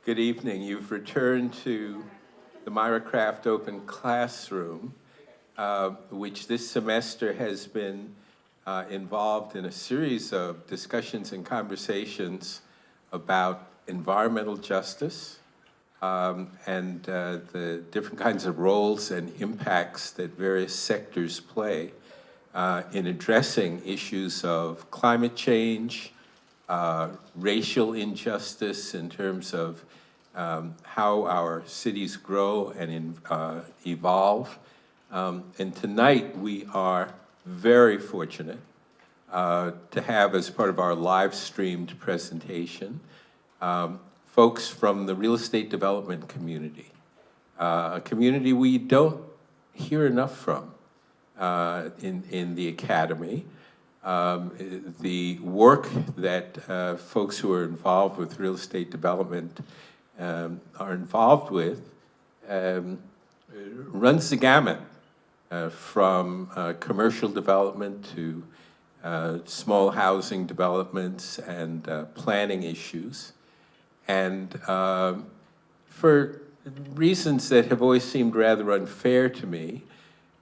Good evening. You've returned to the Myra Kraft Open Classroom, which this semester has been involved in a series of discussions and conversations about environmental justice and the different kinds of roles and impacts that various sectors play in addressing issues of climate change, racial injustice in terms of how our cities grow and evolve. And tonight we are very fortunate to have as part of our live streamed presentation folks from the real estate development community, a community we don't hear enough from in the academy. The work that folks who are involved with real estate development are involved with runs the gamut from commercial development to small housing developments and planning issues. And for reasons that have always seemed rather unfair to me,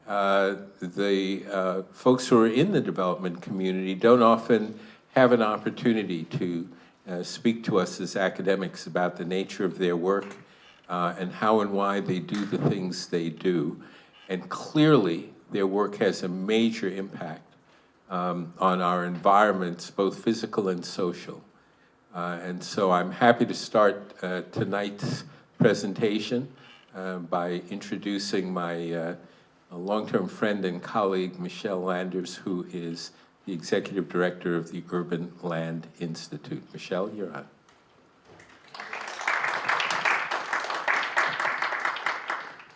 the folks who are in the development community don't often have an opportunity to speak to us as academics about the nature of their work and how and why they do the things they do. And clearly, their work has a major impact on our environments, both physical and social. And so I'm happy to start tonight's presentation by introducing my long-term friend and colleague, Michelle Landers, who is the Executive Director of the Urban Land Institute. Michelle, you're on.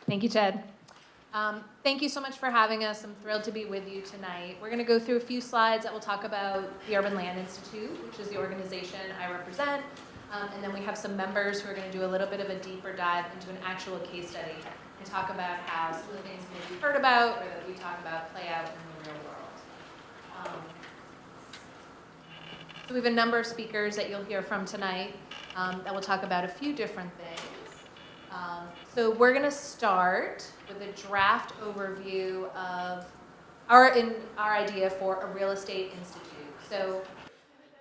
Thank you, Ted. Thank you so much for having us. I'm thrilled to be with you tonight. We're going to go through a few slides that will talk about the Urban Land Institute, which is the organization I represent. And then we have some members who are going to do a little bit of a deeper dive into an actual case study and talk about how some of the things maybe you've heard about or that we talk about play out in the real world. So we have a number of speakers that you'll hear from tonight that will talk about a few different things. So we're going to start with a draft overview of our idea for a real estate institute. So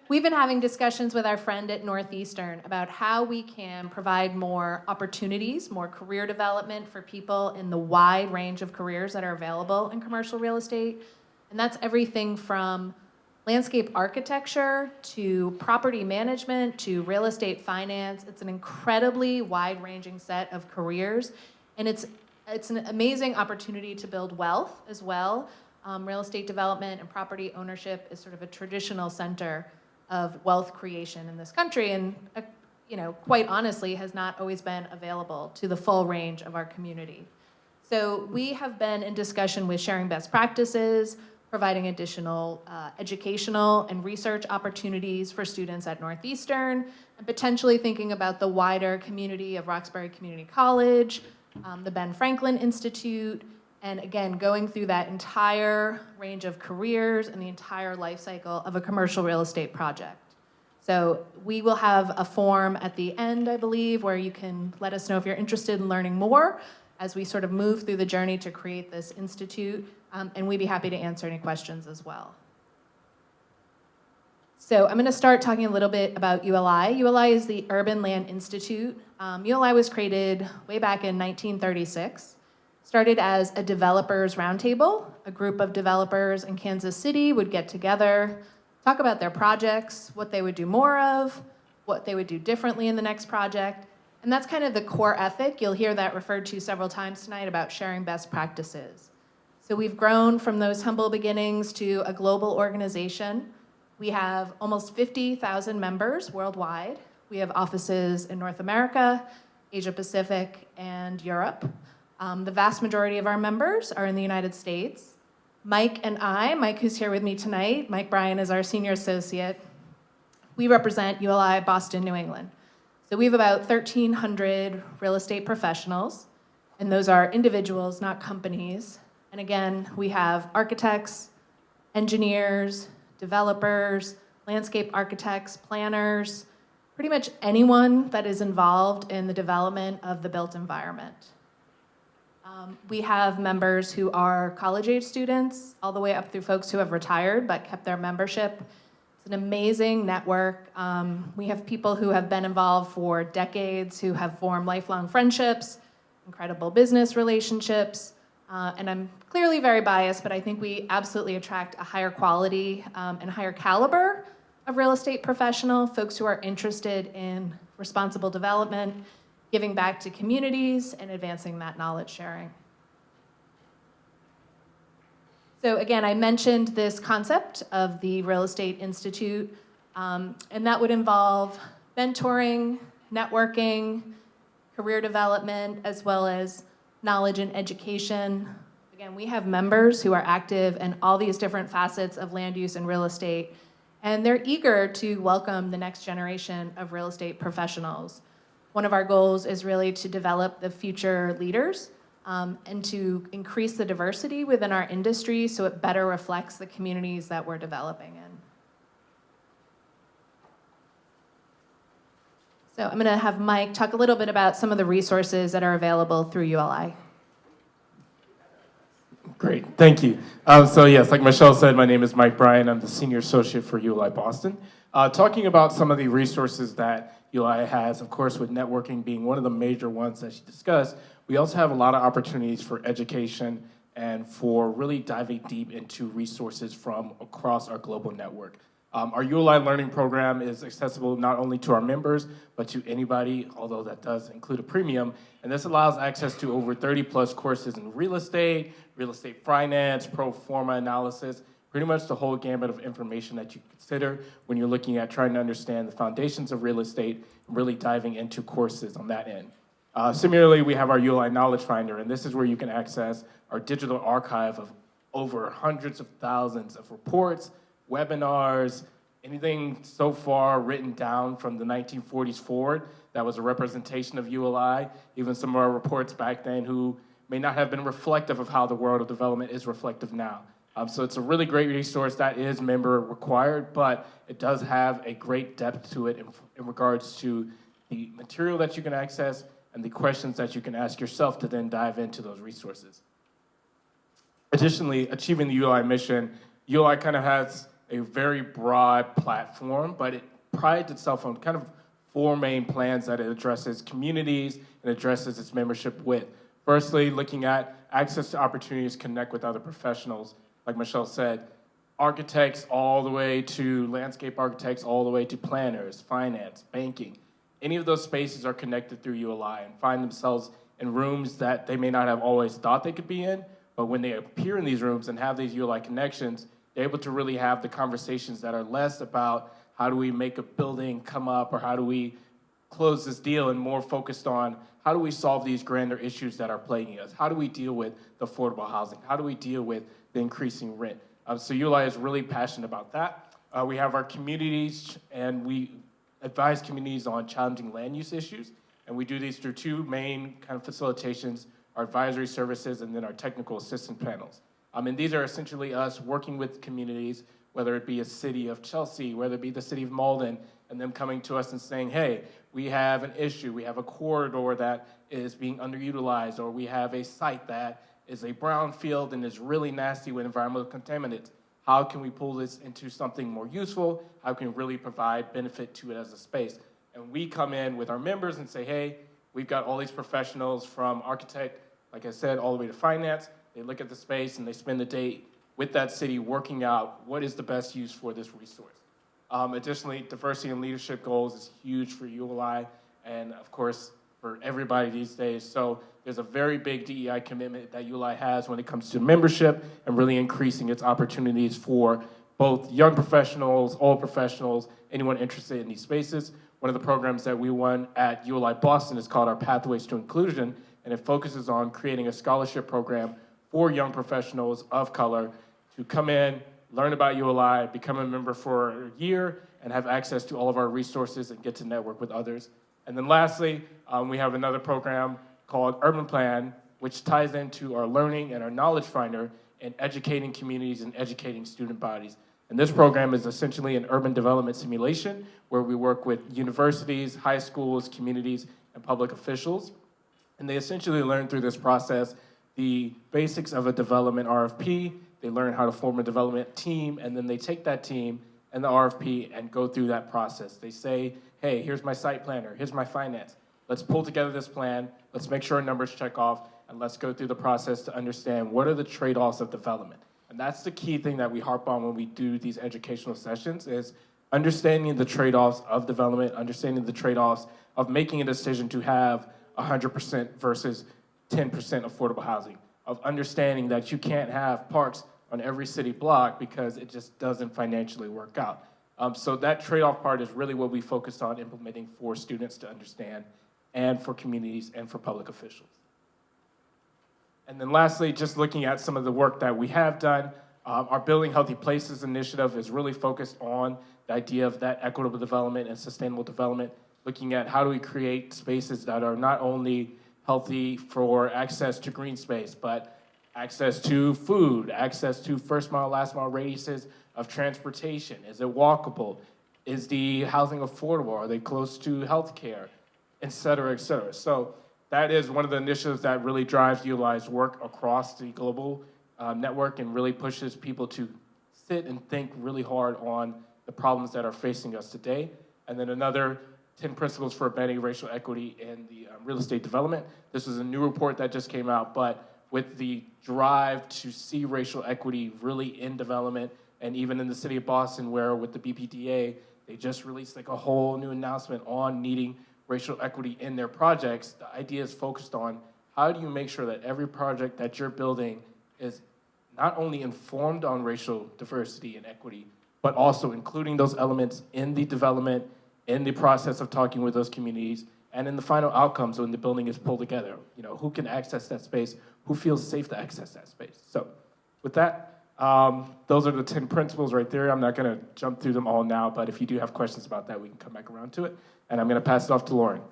we've been having discussions with our friend at Northeastern about how we can provide more opportunities, more career development for people in the wide range of careers that are available in commercial real estate. And that's everything from landscape architecture to property management to real estate finance. It's an incredibly wide-ranging set of careers, and it's an amazing opportunity to build wealth as well. Real estate development and property ownership is sort of a traditional center of wealth creation in this country, and quite honestly has not always been available to the full range of our community. So we have been in discussion with sharing best practices, providing additional educational and research opportunities for students at Northeastern, and potentially thinking about the wider community of Roxbury Community College, the Ben Franklin Institute, and again, going through that entire range of careers and the entire life cycle of a commercial real estate project. So we will have a form at the end, I believe, where you can let us know if you're interested in learning more as we sort of move through the journey to create this institute, and we'd be happy to answer any questions as well. So I'm going to start talking a little bit about ULI. ULI is the Urban Land Institute. ULI was created way back in 1936. Started as a developers roundtable. A group of developers in Kansas City would get together, talk about their projects, what they would do more of, what they would do differently in the next project. And that's kind of the core ethic. You'll hear that referred to several times tonight about sharing best practices. So we've grown from those humble beginnings to a global organization. We have almost 50,000 members worldwide. We have offices in North America, Asia Pacific, and Europe. The vast majority of our members are in the United States. Mike and I, Mike who's here with me tonight, Mike Bryan is our senior associate. We represent ULI Boston, New England. So we have about 1,300 real estate professionals, and those are individuals, not companies. And again, we have architects, engineers, developers, landscape architects, planners, pretty much anyone that is involved in the development of the built environment. We have members who are college-age students, all the way up through folks who have retired but kept their membership. It's an amazing network. We have people who have been involved for decades, who have formed lifelong friendships, incredible business relationships, and I'm clearly very biased, but I think we absolutely attract a higher quality and higher caliber of real estate professional, folks who are interested in responsible development, giving back to communities, and advancing that knowledge sharing. So again, I mentioned this concept of the Real Estate Institute, and that would involve mentoring, networking, career development, as well as knowledge and education. Again, we have members who are active in all these different facets of land use and real estate, and they're eager to welcome the next generation of real estate professionals. One of our goals is really to develop the future leaders and to increase the diversity within our industry so it better reflects the communities that we're developing in. So I'm gonna have Mike talk a little bit about some of the resources that are available through ULI. Great, thank you. So yes, like Michelle said, my name is Mike Bryan. I'm the Senior Associate for ULI Boston. Talking about some of the resources that ULI has, of course, with networking being one of the major ones that she discussed, we also have a lot of opportunities for education and for really diving deep into resources from across our global network. Our ULI learning program is accessible not only to our members, but to anybody, although that does include a premium. And this allows access to over 30 plus courses in real estate finance, pro forma analysis, pretty much the whole gamut of information that you consider when you're looking at trying to understand the foundations of real estate and really diving into courses on that end. Similarly, we have our ULI Knowledge Finder, and this is where you can access our digital archive of over hundreds of thousands of reports, webinars, anything so far written down from the 1940s forward that was a representation of ULI, even some of our reports back then who may not have been reflective of how the world of development is reflective now. So it's a really great resource that is member required, but it does have a great depth to it in regards to the material that you can access and the questions that you can ask yourself to then dive into those resources. Additionally, achieving the ULI mission, ULI kind of has a very broad platform, but it prides itself on kind of 4 main plans that it addresses communities and addresses its membership with. Firstly, looking at access to opportunities to connect with other professionals. Like Michelle said, architects all the way to landscape architects, all the way to planners, finance, banking. Any of those spaces are connected through ULI and find themselves in rooms that they may not have always thought they could be in, but when they appear in these rooms and have these ULI connections, they're able to really have the conversations that are less about how do we make a building come up or how do we close this deal, and more focused on how do we solve these grander issues that are plaguing us? How do we deal with the affordable housing? How do we deal with the increasing rent? So ULI is really passionate about that. We have our communities, and we advise communities on challenging land use issues, and we do these through 2 main kind of facilitations, our advisory services and then our technical assistance panels. And these are essentially us working with communities, whether it be a city of Chelsea, whether it be the city of Malden, and them coming to us and saying, hey, we have an issue, we have a corridor that is being underutilized, or we have a site that is a brownfield and is really nasty with environmental contaminants. How can we pull this into something more useful? How can we really provide benefit to it as a space? And we come in with our members and say, hey, we've got all these professionals from architect, like I said, all the way to finance. They look at the space and they spend the day with that city working out what is the best use for this resource. Additionally, diversity and leadership goals is huge for ULI and, of course, for everybody these days. So there's a very big DEI commitment that ULI has when it comes to membership and really increasing its opportunities for both young professionals, old professionals, anyone interested in these spaces. One of the programs that we run at ULI Boston is called our Pathways to Inclusion, and it focuses on creating a scholarship program for young professionals of color to come in, learn about ULI, become a member for a year, and have access to all of our resources and get to network with others. And then lastly, we have another program called Urban Plan, which ties into our learning and our knowledge finder and educating communities and educating student bodies. And this program is essentially an urban development simulation where we work with universities, high schools, communities, and public officials. And they essentially learn through this process the basics of a development RFP. They learn how to form a development team, and then they take that team and the RFP and go through that process. They say, hey, here's my site planner, here's my finance. Let's pull together this plan, let's make sure our numbers check off, and let's go through the process to understand what are the trade-offs of development. And that's the key thing that we harp on when we do these educational sessions is understanding the trade-offs of development, understanding the trade-offs of making a decision to have 100% versus 10% affordable housing, of understanding that you can't have parks on every city block because it just doesn't financially work out. So that trade-off part is really what we focused on implementing for students to understand and for communities and for public officials. And then lastly, just looking at some of the work that we have done, our Building Healthy Places initiative is really focused on the idea of that equitable development and sustainable development, looking at how do we create spaces that are not only healthy for access to green space, but access to food, access to first mile, last mile radiuses of transportation. Is it walkable? Is the housing affordable? Are they close to healthcare? Et cetera, et cetera. So that is one of the initiatives that really drives utilized work across the global network and really pushes people to sit and think really hard on the problems that are facing us today. And then another 10 principles for embedding racial equity in the real estate development. This is a new report that just came out, but with the drive to see racial equity really in development, and even in the city of Boston, where with the BPDA, they just released like a whole new announcement on needing racial equity in their projects. The idea is focused on how do you make sure that every project that you're building is not only informed on racial diversity and equity, but also including those elements in the development, in the process of talking with those communities, and in the final outcomes when the building is pulled together. You know, who can access that space? Who feels safe to access that space? So with that, those are the 10 principles right there. I'm not gonna jump through them all now, but if you do have questions about that, we can come back around to it. And I'm gonna pass it off to Lauren.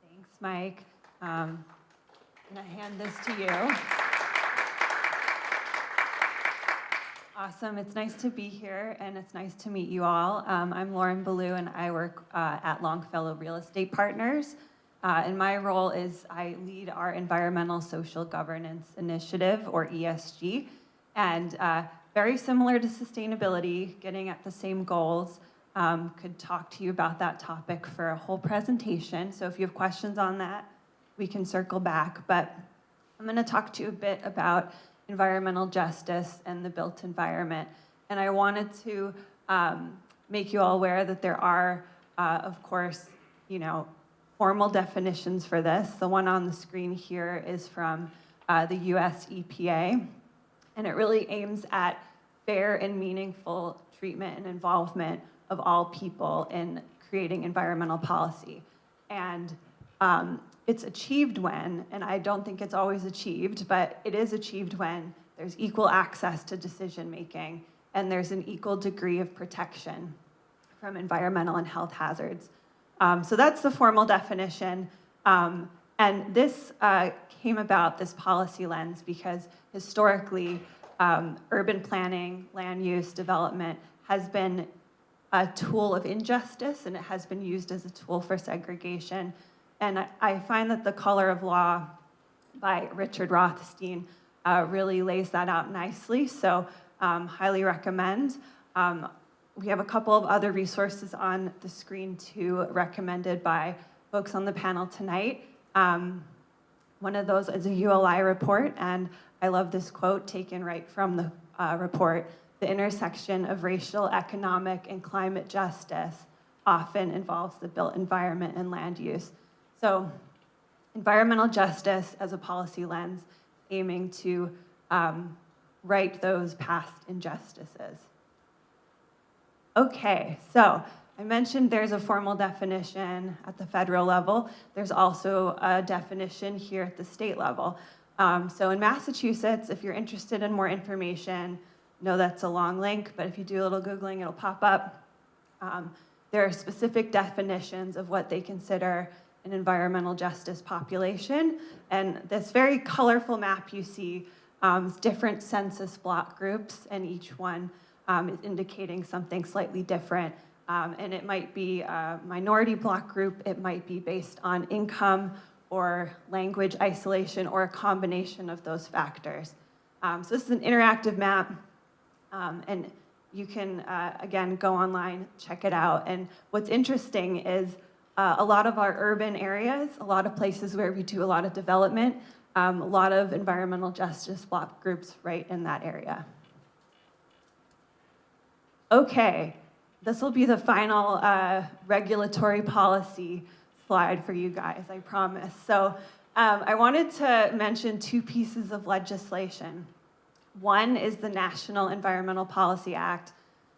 Thanks, Mike. I'm gonna hand this to you. Awesome, it's nice to be here and it's nice to meet you all. I'm Lauren Ballou and I work at Longfellow Real Estate Partners. And my role is I lead our Environmental Social Governance Initiative, or ESG. And very similar to sustainability, getting at the same goals. Could talk to you about that topic for a whole presentation. So if you have questions on that, we can circle back. But I'm gonna talk to you a bit about environmental justice and the built environment. And I wanted to make you all aware that there are, of course, formal definitions for this. The one on the screen here is from the US EPA, and it really aims at fair and meaningful treatment and involvement of all people in creating environmental policy. And it's achieved when, and I don't think it's always achieved, but it is achieved when there's equal access to decision making and there's an equal degree of protection from environmental and health hazards. So that's the formal definition. And this came about, this policy lens, because historically, urban planning, land use, development has been a tool of injustice, and it has been used as a tool for segregation. And I find that The Color of Law by Richard Rothstein really lays that out nicely, so highly recommend. We have a couple of other resources on the screen too, recommended by folks on the panel tonight. One of those is a ULI report, and I love this quote taken right from the report. The intersection of racial, economic, and climate justice often involves the built environment and land use. So environmental justice as a policy lens, aiming to right those past injustices. Okay, so I mentioned there's a formal definition at the federal level. There's also a definition here at the state level. So in Massachusetts, if you're interested in more information, know that's a long link, but if you do a little Googling, it'll pop up. There are specific definitions of what they consider an environmental justice population. And this very colorful map you see different census block groups, and each one is indicating something slightly different. And it might be a minority block group, it might be based on income or language isolation or a combination of those factors. So this is an interactive map, and you can, again, go online, check it out. And what's interesting is a lot of our urban areas, a lot of places where we do a lot of development, a lot of environmental justice block groups right in that area. Okay, this will be the final regulatory policy slide for you guys, I promise. So I wanted to mention two pieces of legislation. One is the National Environmental Policy Act,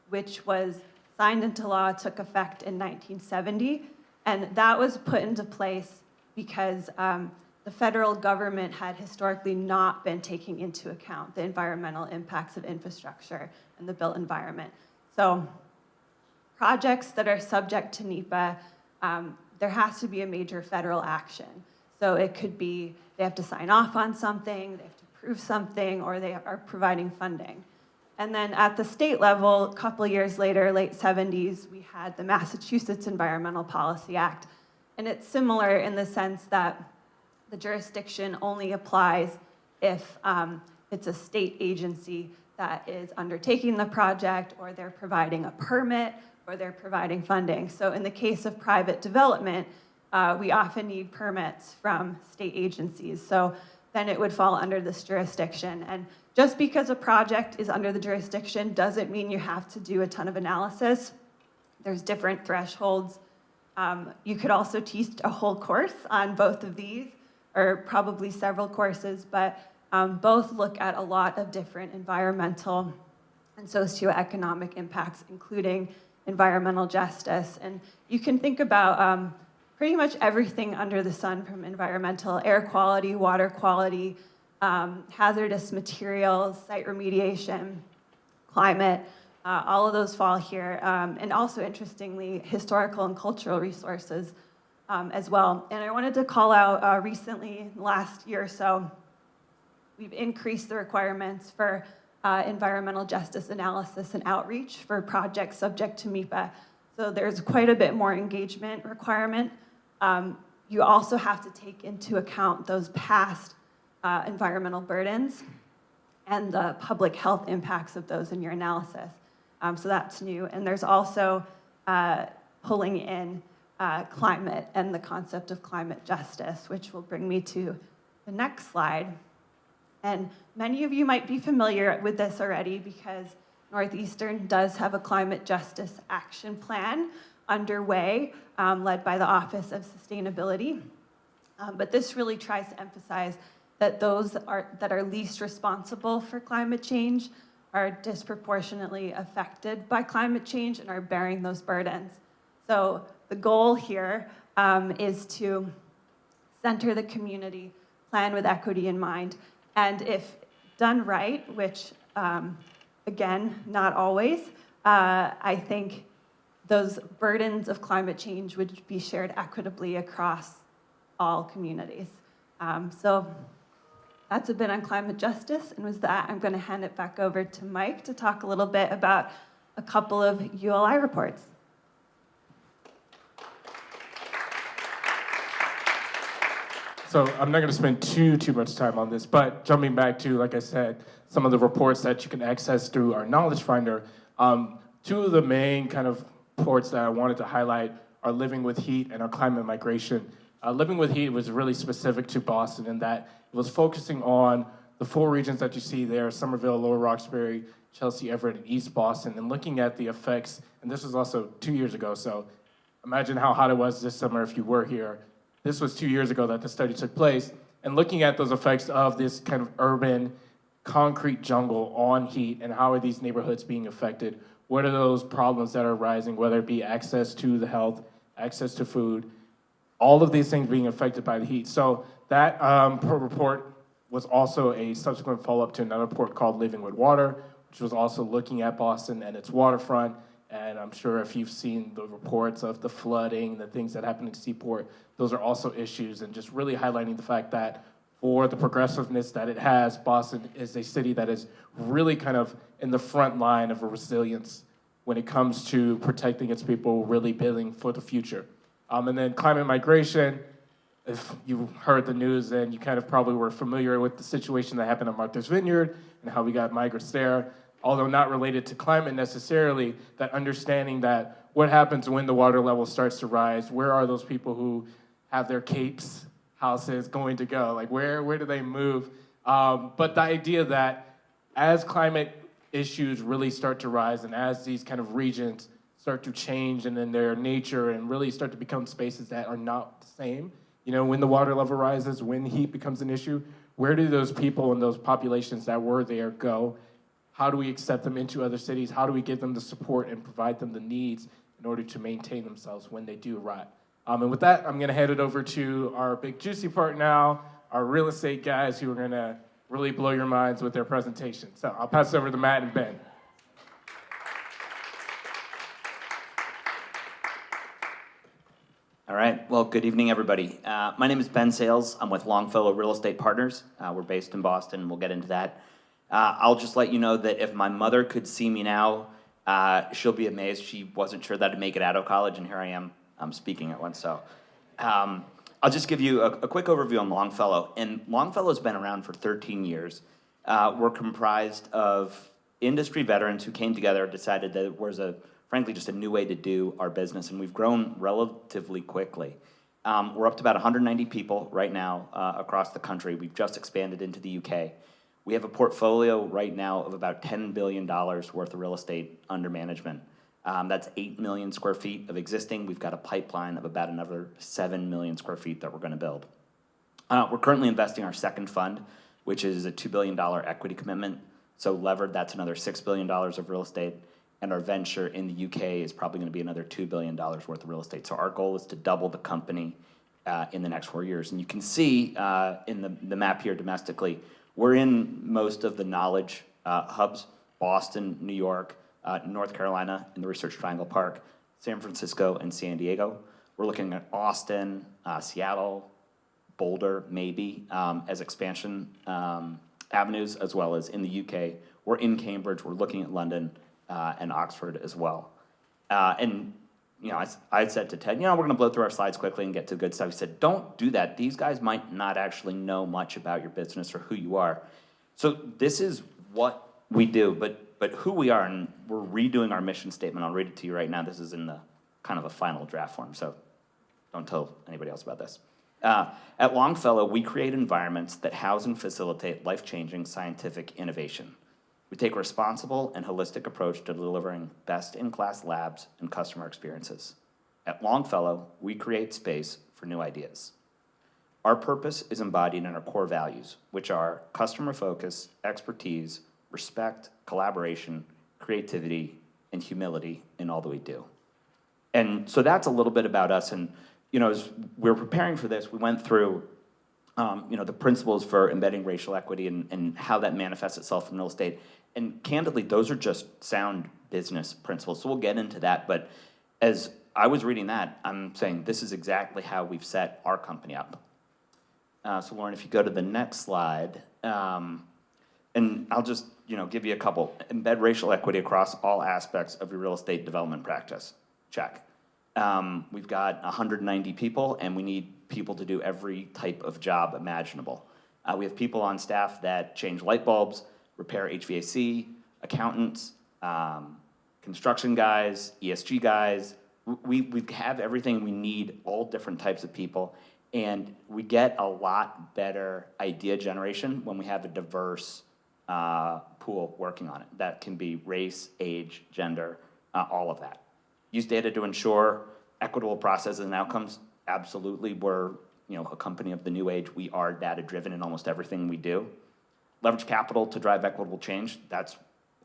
which was signed into law, took effect in 1970, and that was put into place because the federal government had historically not been taking into account the environmental impacts of infrastructure and the built environment. So projects that are subject to NEPA, there has to be a major federal action. So it could be they have to sign off on something, they have to prove something, or they are providing funding. And then at the state level, a couple of years later, late 70s, we had the Massachusetts Environmental Policy Act. And it's similar in the sense that the jurisdiction only applies if it's a state agency that is undertaking the project, or they're providing a permit, or they're providing funding. So in the case of private development, we often need permits from state agencies. So then it would fall under this jurisdiction. And just because a project is under the jurisdiction doesn't mean you have to do a ton of analysis. There's different thresholds. You could also teach a whole course on both of these, or probably several courses, but both look at a lot of different environmental and socioeconomic impacts, including environmental justice. And you can think about pretty much everything under the sun, from environmental, air quality, water quality, hazardous materials, site remediation, climate, all of those fall here. And also, interestingly, historical and cultural resources as well. And I wanted to call out recently, last year or so, we've increased the requirements for environmental justice analysis and outreach for projects subject to MEPA. So there's quite a bit more engagement requirement. You also have to take into account those past environmental burdens and the public health impacts of those in your analysis. So that's new. And there's also pulling in climate and the concept of climate justice, which will bring me to the next slide. And many of you might be familiar with this already because Northeastern does have a climate justice action plan underway, led by the Office of Sustainability. But this really tries to emphasize that those that are least responsible for climate change are disproportionately affected by climate change and are bearing those burdens. So the goal here is to center the community, plan with equity in mind, and if done right, which again, not always, I think those burdens of climate change would be shared equitably across all communities. So that's a bit on climate justice, and with that, I'm going to hand it back over to Mike to talk a little bit about a couple of ULI reports. So I'm not going to spend too much time on this, but jumping back to, like I said, some of the reports that you can access through our Knowledge Finder, two of the main kind of reports that I wanted to highlight are Living with Heat and our Climate Migration. Living with Heat was really specific to Boston in that it was focusing on the four regions that you see there: Somerville, Lower Roxbury, Chelsea, Everett, and East Boston, and looking at the effects. And this was also 2 years ago, so imagine how hot it was this summer if you were here. This was 2 years ago that the study took place, and looking at those effects of this kind of urban concrete jungle on heat and how are these neighborhoods being affected. What are those problems that are arising, whether it be access to the health, access to food, all of these things being affected by the heat. So that report was also a subsequent follow-up to another report called Living with Water, which was also looking at Boston and its waterfront. And I'm sure if you've seen the reports of the flooding, the things that happen in Seaport, those are also issues, and just really highlighting the fact that for the progressiveness that it has, Boston is a city that is really kind of in the front line of a resilience when it comes to protecting its people, really building for the future. And then climate migration, if you heard the news, then you kind of probably were familiar with the situation that happened at Martha's Vineyard and how we got migrants there. Although not related to climate necessarily, that understanding that what happens when the water level starts to rise, where are those people who have their capes, houses going to go? Like where do they move? But the idea that as climate issues really start to rise and as these kind of regions start to change and in their nature and really start to become spaces that are not the same, when the water level rises, when heat becomes an issue, where do those people and those populations that were there go? How do we accept them into other cities? How do we give them the support and provide them the needs in order to maintain themselves when they do arrive? And with that, I'm gonna hand it over to our big juicy part now, our real estate guys who are gonna really blow your minds with their presentation. So I'll pass it over to Matt and Ben. All right, well, good evening, everybody. My name is Ben Sales. I'm with Longfellow Real Estate Partners. We're based in Boston. We'll get into that. I'll just let you know that if my mother could see me now, she'll be amazed. She wasn't sure that I'd make it out of college, and here I am. I'm speaking at once. So I'll just give you a quick overview on Longfellow. And Longfellow's been around for 13 years. We're comprised of industry veterans who came together and decided that it was frankly, just a new way to do our business, and we've grown relatively quickly. We're up to about 190 people right now across the country. We've just expanded into the UK. We have a portfolio right now of about $10 billion worth of real estate under management. That's 8 million square feet of existing. We've got a pipeline of about another 7 million square feet that we're gonna build. We're currently investing our second fund, which is a $2 billion equity commitment. So levered, that's another $6 billion of real estate. And our venture in the UK is probably gonna be another $2 billion worth of real estate. So our goal is to double the company in the next 4 years. And you can see in the map here domestically, we're in most of the knowledge hubs: Boston, New York, North Carolina in the Research Triangle Park, San Francisco, and San Diego. We're looking at Austin, Seattle, Boulder, maybe, as expansion avenues, as well as in the UK. We're in Cambridge, we're looking at London and Oxford as well. And I said to Ted, we're gonna blow through our slides quickly and get to good stuff. He said, don't do that. These guys might not actually know much about your business or who you are. So this is what we do, but who we are, and we're redoing our mission statement. I'll read it to you right now. This is in the kind of a final draft form, so don't tell anybody else about this. At Longfellow, we create environments that house and facilitate life-changing scientific innovation. We take a responsible and holistic approach to delivering best-in-class labs and customer experiences. At Longfellow, we create space for new ideas. Our purpose is embodied in our core values, which are customer focus, expertise, respect, collaboration, creativity, and humility in all that we do. And so that's a little bit about us. And as we were preparing for this, we went through the principles for embedding racial equity and how that manifests itself in real estate. And candidly, those are just sound business principles. So we'll get into that. But as I was reading that, I'm saying this is exactly how we've set our company up. So Lauren, if you go to the next slide, and I'll just give you a couple. Embed racial equity across all aspects of your real estate development practice. Check. We've got 190 people, and we need people to do every type of job imaginable. We have people on staff that change light bulbs, repair HVAC, accountants, construction guys, ESG guys. We have everything we need, all different types of people, and we get a lot better idea generation when we have a diverse pool working on it. That can be race, age, gender, all of that. Use data to ensure equitable processes and outcomes. Absolutely, we're a company of the new age. We are data-driven in almost everything we do. Leverage capital to drive equitable change. That's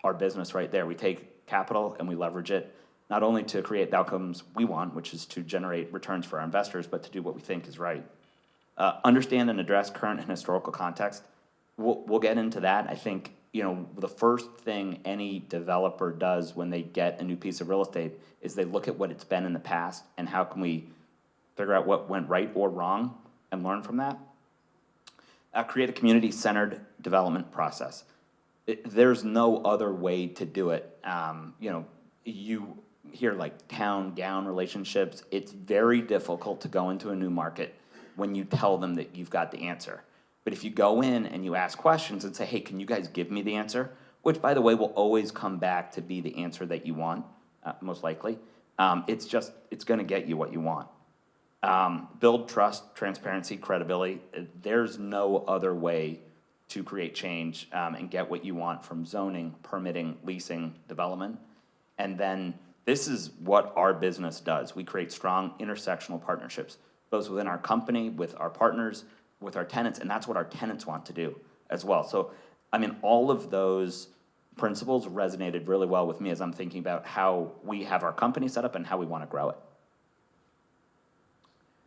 our business right there. We take capital and we leverage it, not only to create the outcomes we want, which is to generate returns for our investors, but to do what we think is right. Understand and address current and historical context. We'll get into that. I think the first thing any developer does when they get a new piece of real estate is they look at what it's been in the past and how can we figure out what went right or wrong and learn from that. create a community-centered development process. There's no other way to do it. You hear like town-gown relationships. It's very difficult to go into a new market when you tell them that you've got the answer. But if you go in and you ask questions and say, hey, can you guys give me the answer? Which, by the way, will always come back to be the answer that you want, most likely. It's going to get you what you want. Build trust, transparency, credibility. There's no other way to create change and get what you want from zoning, permitting, leasing, development. And then this is what our business does. We create strong intersectional partnerships, both within our company, with our partners, with our tenants, and that's what our tenants want to do as well. So, I mean, all of those principles resonated really well with me as I'm thinking about how we have our company set up and how we want to grow it.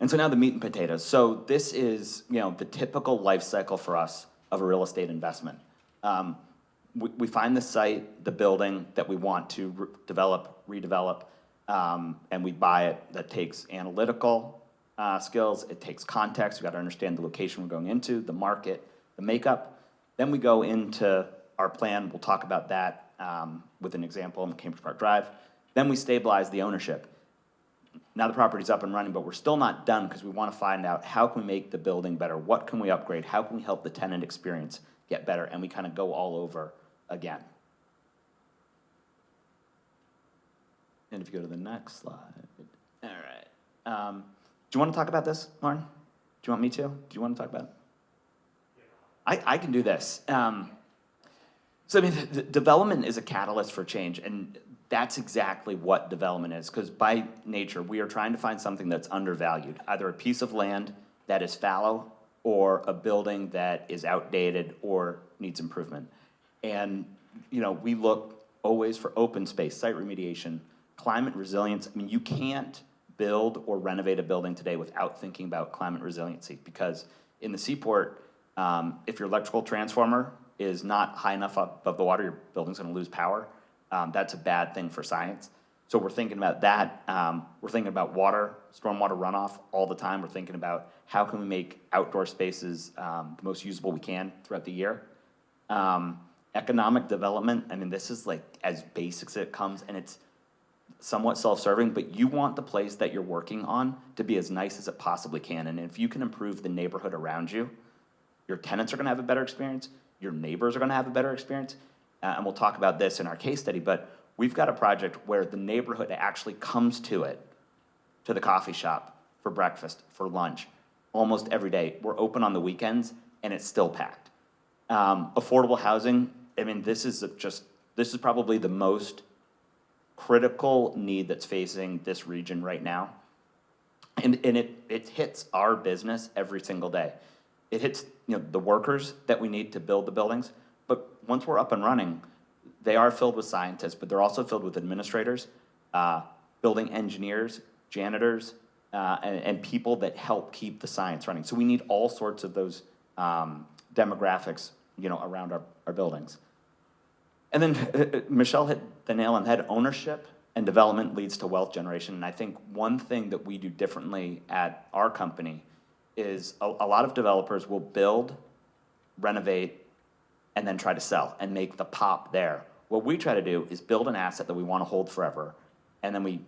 And so now the meat and potatoes. So this is, the typical life cycle for us of a real estate investment. We find the site, the building that we want to develop, redevelop, and we buy it. That takes analytical skills. It takes context. We've got to understand the location we're going into, the market, the makeup. Then we go into our plan. We'll talk about that with an example in Cambridge Park Drive. Then we stabilize the ownership. Now the property's up and running, but we're still not done because we want to find out how can we make the building better? What can we upgrade? How can we help the tenant experience get better? And we kind of go all over again. And if you go to the next slide. All right. Do you want to talk about this, Lauren? Do you want me to? Do you want to talk about it? I can do this. So, I mean, development is a catalyst for change, and that's exactly what development is, because by nature, we are trying to find something that's undervalued, either a piece of land that is fallow or a building that is outdated or needs improvement. And, we look always for open space, site remediation, climate resilience. I mean, you can't build or renovate a building today without thinking about climate resiliency, because in the seaport, if your electrical transformer is not high enough up above the water, your building's going to lose power. That's a bad thing for science. So we're thinking about that. We're thinking about water, stormwater runoff all the time. We're thinking about how can we make outdoor spaces the most usable we can throughout the year. Economic development, I mean, this is like as basic as it comes, and it's somewhat self-serving, but you want the place that you're working on to be as nice as it possibly can. And if you can improve the neighborhood around you, your tenants are going to have a better experience, your neighbors are going to have a better experience, and we'll talk about this in our case study, but we've got a project where the neighborhood actually comes to the coffee shop, for breakfast, for lunch, almost every day. We're open on the weekends, and it's still packed. Affordable housing, I mean, this is probably the most critical need that's facing this region right now. And it hits our business every single day. It hits the workers that we need to build the buildings, but once we're up and running, they are filled with scientists, but they're also filled with administrators, building engineers, janitors, and people that help keep the science running. So we need all sorts of those demographics around our buildings. And then Michelle hit the nail on the head. Ownership and development leads to wealth generation. And I think one thing that we do differently at our company is a lot of developers will build, renovate, and then try to sell and make the pop there. What we try to do is build an asset that we want to hold forever, and then we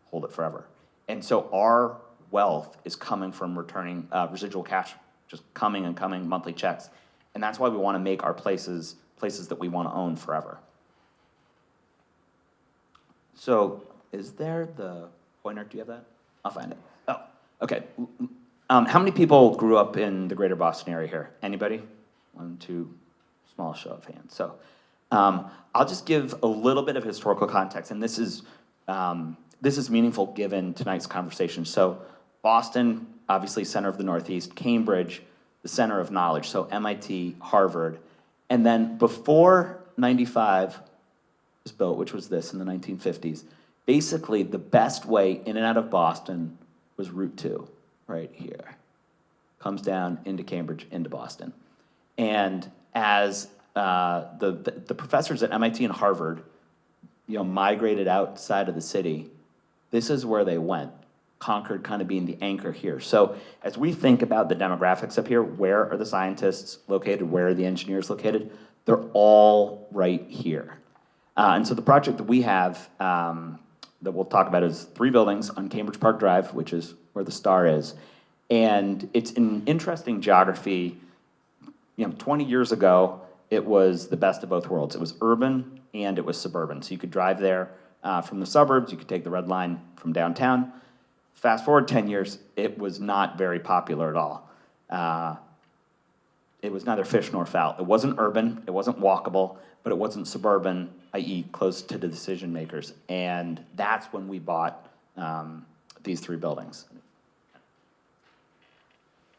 hold it forever. And so our wealth is coming from returning residual cash, just coming and coming, monthly checks. And that's why we want to make our places that we want to own forever. So is there the pointer? Do you have that? I'll find it. Oh, okay. How many people grew up in the greater Boston area here? Anybody? 1, 2, small show of hands. So I'll just give a little bit of historical context, and this is meaningful given tonight's conversation. So Boston, obviously center of the Northeast, Cambridge, the center of knowledge, so MIT, Harvard, and then before 95 was built, which was this in the 1950s, basically the best way in and out of Boston was Route 2, right here. Comes down into Cambridge, into Boston. And as the professors at MIT and Harvard, migrated outside of the city, this is where they went Concord kind of being the anchor here. So as we think about the demographics up here, where are the scientists located? Where are the engineers located? They're all right here. And so the project that we have that we'll talk about is 3 buildings on Cambridge Park Drive, which is where the star is. And it's an interesting geography. 20 years ago, it was the best of both worlds. It was urban and it was suburban. So you could drive there from the suburbs, you could take the red line from downtown. Fast forward 10 years, it was not very popular at all. It was neither fish nor fowl. It wasn't urban, it wasn't walkable, but it wasn't suburban, i.e. close to the decision makers. And that's when we bought these 3 buildings.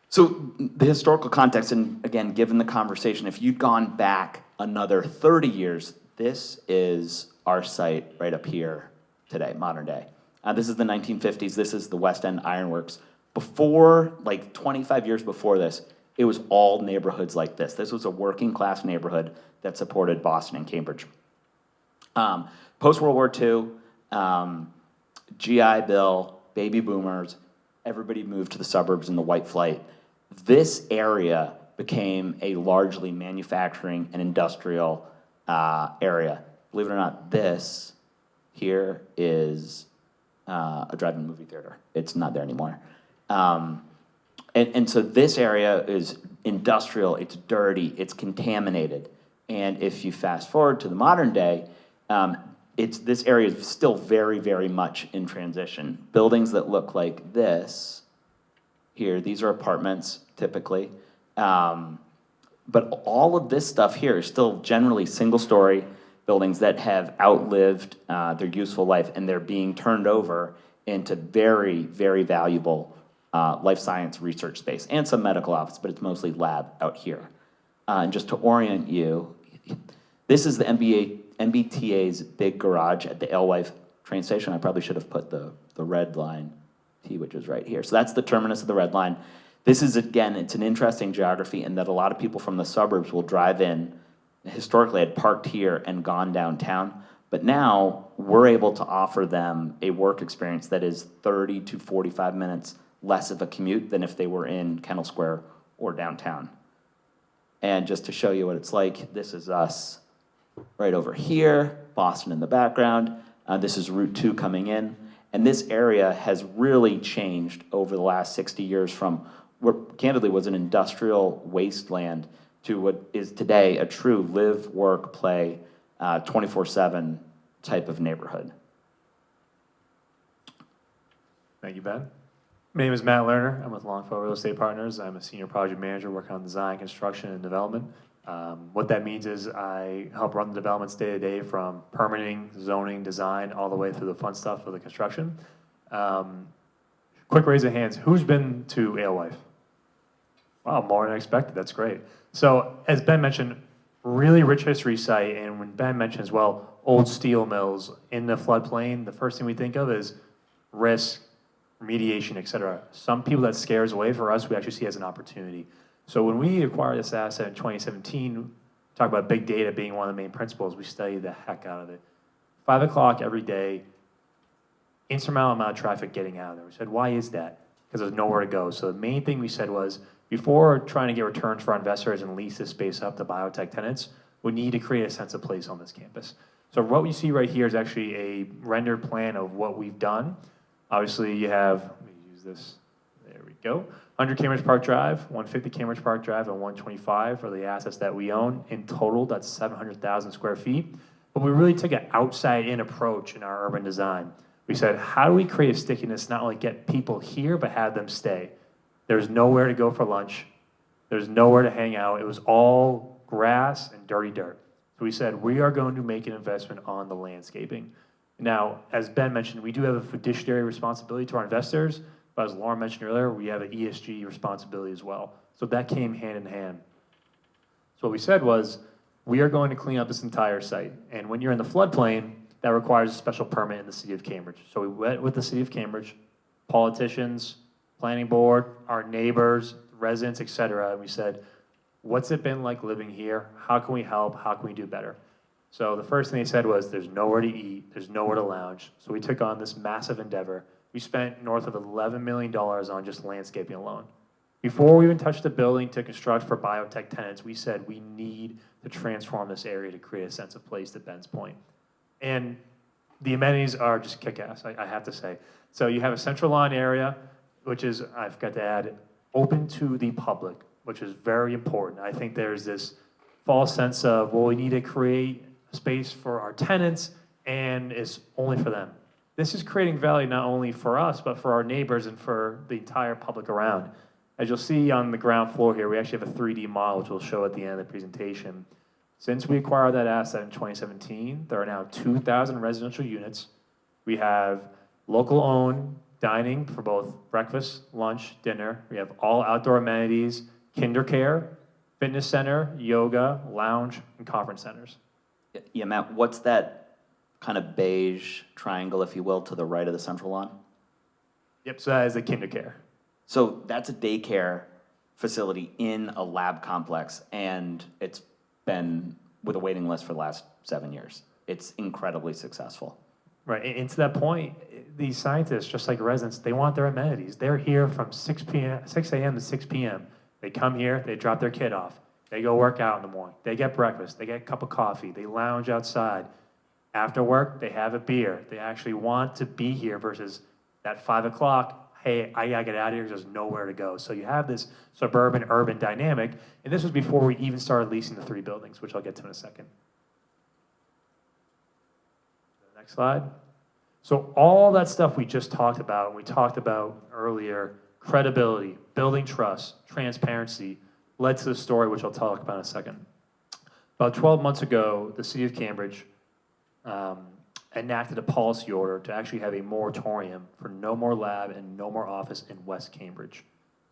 So the historical context, and again, given the conversation, if you'd gone back another 30 years, this is our site right up here today, modern day. This is the 1950s. This is the West End Ironworks. Before, like 25 years before this, it was all neighborhoods like this. This was a working class neighborhood that supported Boston and Cambridge. Post-World War II, GI Bill, baby boomers, everybody moved to the suburbs in the white flight. This area became a largely manufacturing and industrial area. Believe it or not, this here is a drive-in movie theater. It's not there anymore. And so this area is industrial, it's dirty, it's contaminated. And if you fast forward to the modern day, this area is still very, very much in transition. Buildings that look like this here, these are apartments typically. But all of this stuff here is still generally single-story buildings that have outlived their useful life, and they're being turned over into very, very valuable life science research space and some medical office, but it's mostly lab out here. And just to orient you, this is the MBTA's big garage at the Alewife train station. I probably should have put the red line T, which is right here. So that's the terminus of the red line. This is, again, it's an interesting geography in that a lot of people from the suburbs will drive in, historically had parked here and gone downtown, but now we're able to offer them a work experience that is 30 to 45 minutes less of a commute than if they were in Kendall Square or downtown. And just to show you what it's like, this is us right over here, Boston in the background. This is Route 2 coming in. And this area has really changed over the last 60 years from what candidly was an industrial wasteland to what is today a true live, work, play, 24/7 type of neighborhood. Thank you, Ben. My name is Matt Lerner. I'm with Longfellow Real Estate Partners. I'm a senior project manager working on design, construction, and development. What that means is I help run the developments day to day from permitting, zoning, design, all the way through the fun stuff of the construction. Quick raise of hands. Who's been to Alewife? Wow, more than I expected. That's great. So as Ben mentioned, really rich history site. And when Ben mentioned as well, old steel mills in the floodplain, the first thing we think of is risk, remediation, et cetera. Some people that scares away. For us, we actually see it as an opportunity. So when we acquired this asset in 2017, talk about big data being one of the main principles, we studied the heck out of it. 5 o'clock every day, insurmountable amount of traffic getting out of there. We said, why is that? Because there's nowhere to go. So the main thing we said was, before trying to get returns for our investors and lease this space up to biotech tenants, we need to create a sense of place on this campus. So what you see right here is actually a rendered plan of what we've done. Obviously you have, let me use this, there we go. 100 Cambridge Park Drive, 150 Cambridge Park Drive, and 125 are the assets that we own. In total, that's 700,000 square feet. But we really took an outside-in approach in our urban design. We said, how do we create a stickiness, not only get people here, but have them stay? There's nowhere to go for lunch. There's nowhere to hang out. It was all grass and dirty dirt. So we said, we are going to make an investment on the landscaping. Now, as Ben mentioned, we do have a fiduciary responsibility to our investors, but as Lauren mentioned earlier, we have an ESG responsibility as well. So that came hand in hand. So what we said was, we are going to clean up this entire site. And when you're in the floodplain, that requires a special permit in the city of Cambridge. So we went with the city of Cambridge, politicians, planning board, our neighbors, residents, et cetera, and we said, what's it been like living here? How can we help? How can we do better? So the first thing they said was, there's nowhere to eat, there's nowhere to lounge. So we took on this massive endeavor we spent north of $11 million on just landscaping alone. Before we even touched the building to construct for biotech tenants, we said we need to transform this area to create a sense of place, to Ben's point. And the amenities are just kick-ass, I have to say. So you have a central lawn area, which is, I forgot to add, open to the public, which is very important. I think there's this false sense of, well, we need to create a space for our tenants and it's only for them. This is creating value not only for us, but for our neighbors and for the entire public around. As you'll see on the ground floor here, we actually have a 3D model, which we'll show at the end of the presentation. Since we acquired that asset in 2017, there are now 2,000 residential units. We have local-owned dining for both breakfast, lunch, dinner. We have all outdoor amenities, kinder care, fitness center, yoga, lounge, and conference centers. Yeah, Matt, what's that kind of beige triangle, if you will, to the right of the central lawn? Yep, so that is the kinder care. So that's a daycare facility in a lab complex, and it's been with a waiting list for the last 7 years. It's incredibly successful. Right, and to that point, these scientists, just like residents, they want their amenities. They're here from 6 a.m. to 6 p.m. They come here, they drop their kid off. They go work out in the morning. They get breakfast, they get a cup of coffee, they lounge outside. After work, they have a beer. They actually want to be here versus at 5 o'clock, hey, I gotta get out of here because there's nowhere to go. So you have this suburban, urban dynamic, and this was before we even started leasing the 3 buildings, which I'll get to in a second. Next slide. So all that stuff we just talked about, we talked about earlier, credibility, building trust, transparency, led to the story, which I'll talk about in a second. About 12 months ago, the city of Cambridge enacted a policy order to actually have a moratorium for no more lab and no more office in West Cambridge.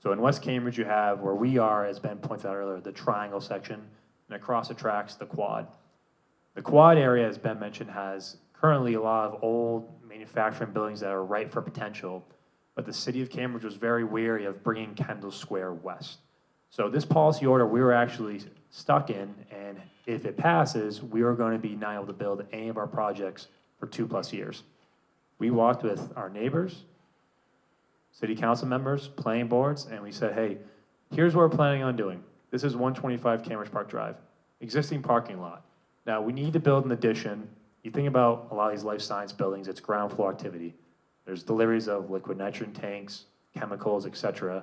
So in West Cambridge, you have where we are, as Ben pointed out earlier, the triangle section, and across the tracks, the quad. The quad area, as Ben mentioned, has currently a lot of old manufacturing buildings that are ripe for potential, but the city of Cambridge was very wary of bringing Kendall Square west. So this policy order we were actually stuck in, and if it passes, we are going to be not able to build any of our projects for 2+ years. We walked with our neighbors, city council members, planning boards, and we said, hey, here's what we're planning on doing. This is 125 Cambridge Park Drive, existing parking lot. Now, we need to build an addition. You think about a lot of these life science buildings, it's ground floor activity. There's deliveries of liquid nitrogen tanks, chemicals, et cetera.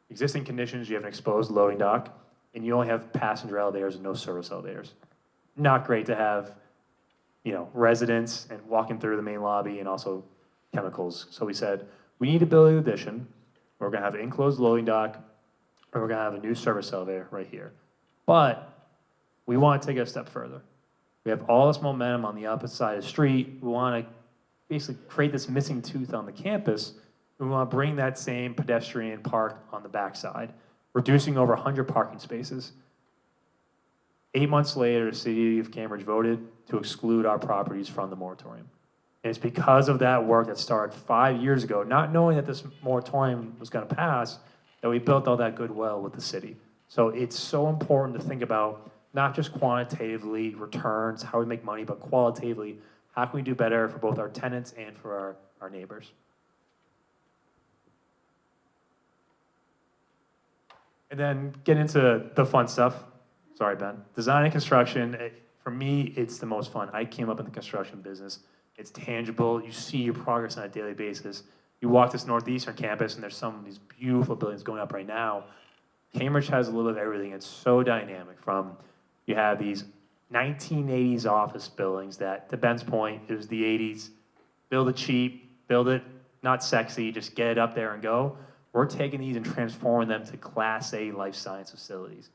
Existing conditions, you have an exposed loading dock, and you only have passenger elevators and no service elevators. Not great to have, residents and walking through the main lobby and also chemicals. So we said, we need to build an addition. We're gonna have an enclosed loading dock, and we're gonna have a new service elevator right here. But we want to take it a step further. We have all this momentum on the opposite side of the street. We want to basically create this missing tooth on the campus. We want to bring that same pedestrian park on the backside, reducing over 100 parking spaces. 8 months later, the city of Cambridge voted to exclude our properties from the moratorium. And it's because of that work that started 5 years ago, not knowing that this moratorium was going to pass, that we built all that goodwill with the city. So it's so important to think about not just quantitatively returns, how we make money, but qualitatively, how can we do better for both our tenants and for our neighbors. And then get into the fun stuff. Sorry, Ben. Design and construction, for me, it's the most fun. I came up in the construction business. It's tangible. You see your progress on a daily basis. You walk this Northeastern campus, and there's some of these beautiful buildings going up right now. Cambridge has a little bit of everything. It's so dynamic. You have these 1980s office buildings that, to Ben's point, it was the 80s. Build it cheap, build it not sexy, just get it up there and go. We're taking these and transforming them to Class A life science facilities.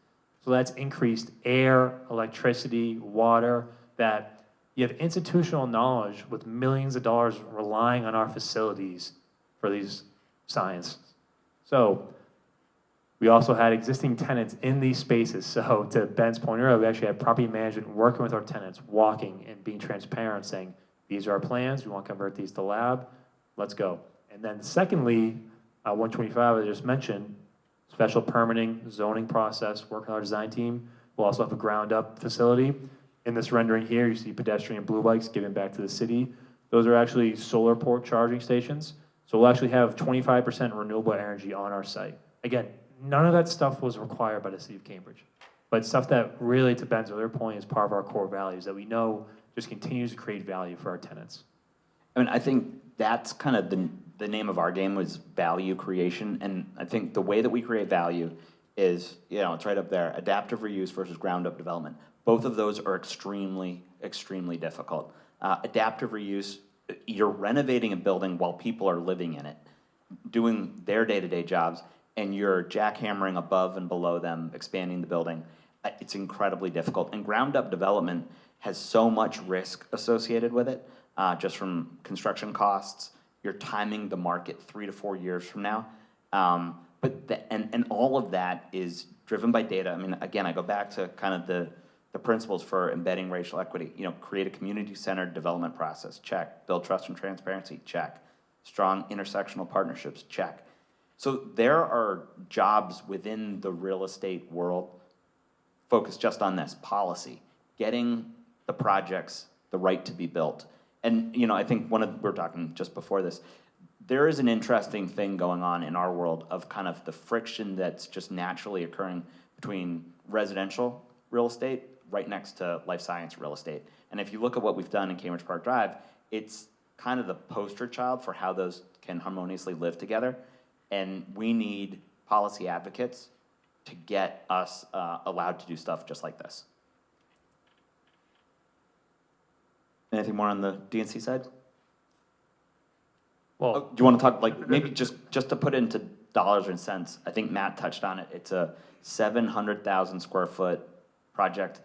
So that's increased air, electricity, water, that you have institutional knowledge with millions of dollars relying on our facilities for these science. So we also had existing tenants in these spaces. So to Ben's point earlier, we actually had property management working with our tenants, walking and being transparent, saying, these are our plans, we want to convert these to lab, let's go. And then secondly, 125, I just mentioned, special permitting, zoning process, work with our design team. We'll also have a ground up facility. In this rendering here, you see pedestrian blue bikes given back to the city. Those are actually solar port charging stations. So we'll actually have 25% renewable energy on our site. Again, none of that stuff was required by the city of Cambridge, but stuff that really, to Ben's other point, is part of our core values that we know just continues to create value for our tenants. I mean, I think that's kind of the name of our game was value creation. And I think the way that we create value is, it's right up there, adaptive reuse versus ground up development. Both of those are extremely, extremely difficult. Adaptive reuse, you're renovating a building while people are living in it, doing their day-to-day jobs, and you're jackhammering above and below them, expanding the building. It's incredibly difficult. And ground up development has so much risk associated with it, just from construction costs. You're timing the market 3 to 4 years from now. And all of that is driven by data. I mean, again, I go back to kind of the principles for embedding racial equity. Create a community-centered development process, check. Build trust and transparency, check. Strong intersectional partnerships, check. So there are jobs within the real estate world focused just on this, policy, getting the projects the right to be built. And, I think we were talking just before this, there is an interesting thing going on in our world of kind of the friction that's just naturally occurring between residential real estate right next to life science real estate. And if you look at what we've done in Cambridge Park Drive, it's kind of the poster child for how those can harmoniously live together. And we need policy advocates to get us allowed to do stuff just like this. Anything more on the DNC side? Well, Do you want to talk, like, maybe just to put it into dollars and cents, I think Matt touched on it. It's a 700,000 square foot project.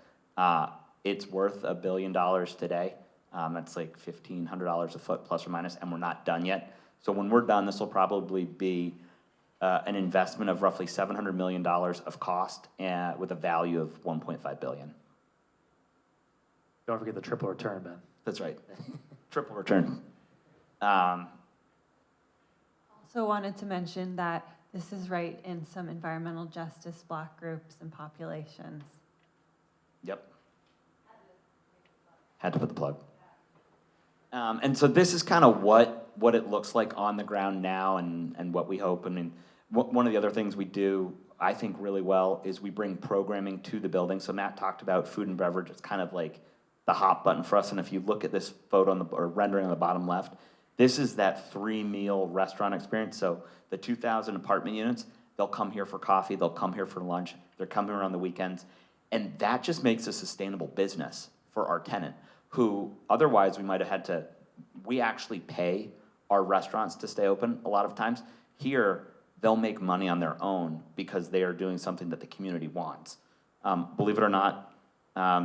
It's worth $1 billion today. That's like $1,500 a foot plus or minus, and we're not done yet. So when we're done, this will probably be an investment of roughly $700 million of cost with a value of $1.5 billion. don't forget the triple return, Ben. That's right. Triple return. Also wanted to mention that this is right in some environmental justice block groups and populations. Yep. Had to put the plug. And so this is kind of what it looks like on the ground now and what we hope. I mean, one of the other things we do, I think, really well is we bring programming to the building. So Matt talked about food and beverage. It's kind of like the hot button for us. And if you look at this photo or rendering on the bottom left, this is that 3-meal restaurant experience. So the 2,000 apartment units, they'll come here for coffee, they'll come here for lunch, they're coming around the weekends. And that just makes a sustainable business for our tenant, who otherwise we might have had to, we actually pay our restaurants to stay open a lot of times. Here, they'll make money on their own because they are doing something that the community wants. Believe it or not,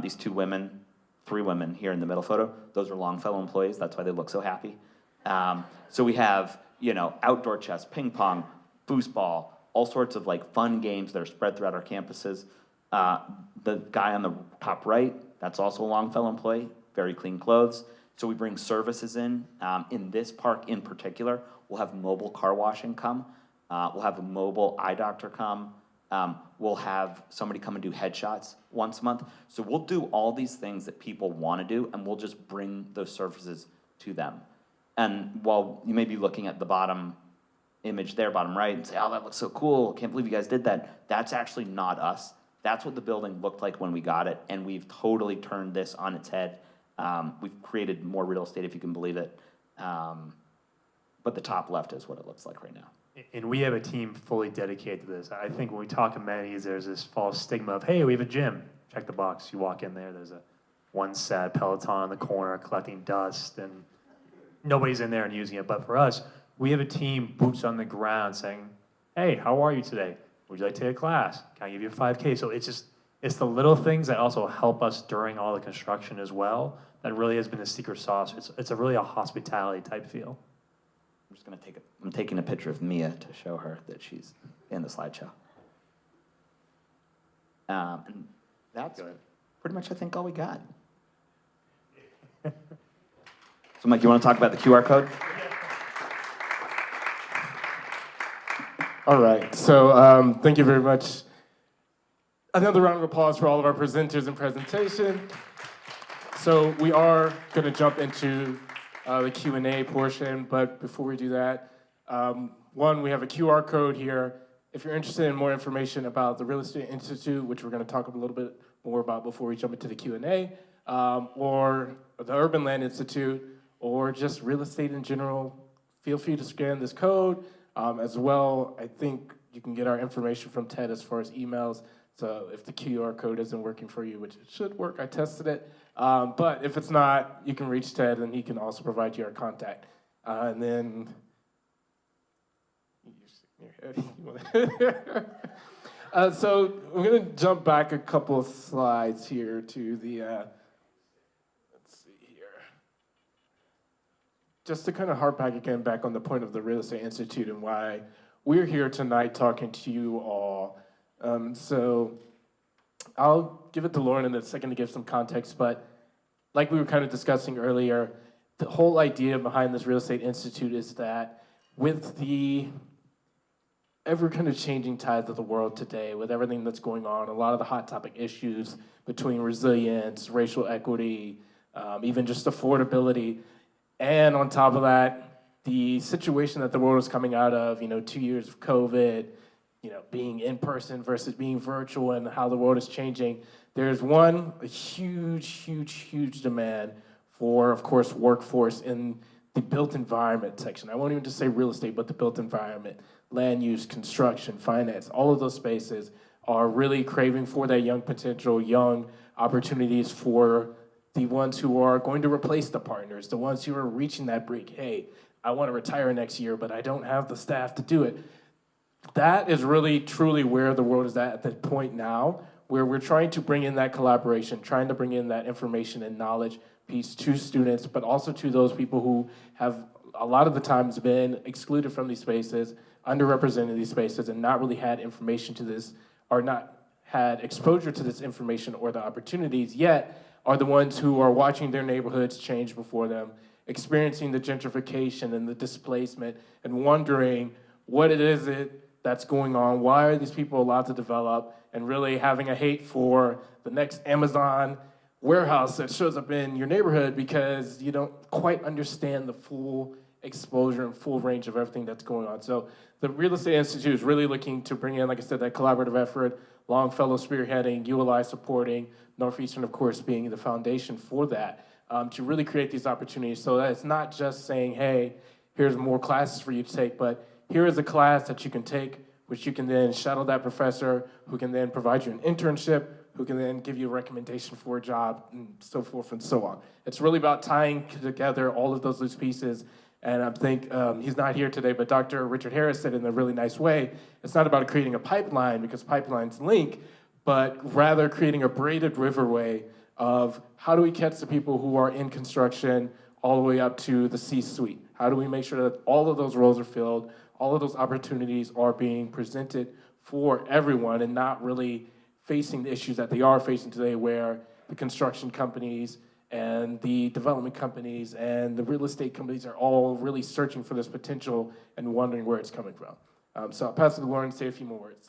these 3 women here in the middle photo, those are Longfellow employees. That's why they look so happy. So we have, outdoor chess, ping pong, foosball, all sorts of like fun games that are spread throughout our campuses. The guy on the top right, that's also a Longfellow employee, very clean clothes. So we bring services in. In this park in particular, we'll have mobile car washing come. We'll have a mobile eye doctor come. We'll have somebody come and do headshots once a month. So we'll do all these things that people want to do, and we'll just bring those services to them. And while you may be looking at the bottom image there, bottom right, and say, oh, that looks so cool, can't believe you guys did that. That's actually not us. That's what the building looked like when we got it, and we've totally turned this on its head. We've created more real estate, if you can believe it. But the top left is what it looks like right now. And we have a team fully dedicated to this. I think when we talk amenities, there's this false stigma of, hey, we have a gym. Check the box. You walk in there, there's one sad Peloton in the corner collecting dust, and nobody's in there and using it. But for us, we have a team, boots on the ground, saying, hey, how are you today? Would you like to take a class? Can I give you a 5K? So it's the little things that also help us during all the construction as well that really has been the secret sauce. It's really a hospitality type feel. I'm just gonna I'm taking a picture of Mia to show her that she's in the slideshow. And that's pretty much, I think, all we got. So Mike, you wanna talk about the QR code? All right, so thank you very much. Another round of applause for all of our presenters and presentation. So we are going to jump into the Q&A portion, but before we do that, One, we have a QR code here. If you're interested in more information about the Real Estate Institute, which we're going to talk a little bit more about before we jump into the Q&A, or the Urban Land Institute, or just real estate in general, feel free to scan this code. As well, I think you can get our information from Ted as far as emails. So if the QR code isn't working for you, which it should work, I tested it. But if it's not, you can reach Ted and he can also provide you our contact. And then, so we're gonna jump back a couple of slides here to the, let's see here. Just to kind of harp back again back on the point of the Real Estate Institute and why we're here tonight talking to you all. So I'll give it to Lauren in a second to give some context, but like we were kind of discussing earlier, the whole idea behind this Real Estate Institute is that with the ever kind of changing tides of the world today, with everything that's going on, a lot of the hot topic issues between resilience, racial equity, even just affordability, and on top of that, the situation that the world is coming out of, 2 years of COVID, being in person versus being virtual and how the world is changing, there's a huge demand for, of course, workforce in the built environment section. I won't even just say real estate, but the built environment, land use, construction, finance, all of those spaces are really craving for that young potential, young opportunities for the ones who are going to replace the partners, the ones who are reaching that break. Hey, I want to retire next year, but I don't have the staff to do it. That is really, truly where the world is at the point now, where we're trying to bring in that collaboration, trying to bring in that information and knowledge piece to students, but also to those people who have a lot of the times been excluded from these spaces, underrepresented in these spaces, and not really had information to this, or not had exposure to this information or the opportunities, yet are the ones who are watching their neighborhoods change before them, experiencing the gentrification and the displacement, and wondering what it is that's going on, why are these people allowed to develop, and really having a hate for the next Amazon warehouse that shows up in your neighborhood because you don't quite understand the full exposure and full range of everything that's going on. So the Real Estate Institute is really looking to bring in, like I said, that collaborative effort, Longfellow spearheading, ULI supporting, Northeastern, of course, being the foundation for that, to really create these opportunities so that it's not just saying, hey, here's more classes for you to take, but here is a class that you can take, which you can then shuttle that professor, who can then provide you an internship, who can then give you a recommendation for a job, and so forth and so on. It's really about tying together all of those loose pieces. And I think he's not here today, but Dr. Richard Harris said in a really nice way, it's not about creating a pipeline because pipelines link, but rather creating a braided riverway of how do we catch the people who are in construction all the way up to the C-suite? How do we make sure that all of those roles are filled, all of those opportunities are being presented for everyone and not really facing the issues that they are facing today where the construction companies and the development companies and the real estate companies are all really searching for this potential and wondering where it's coming from. So I'll pass it to Lauren to say a few more words.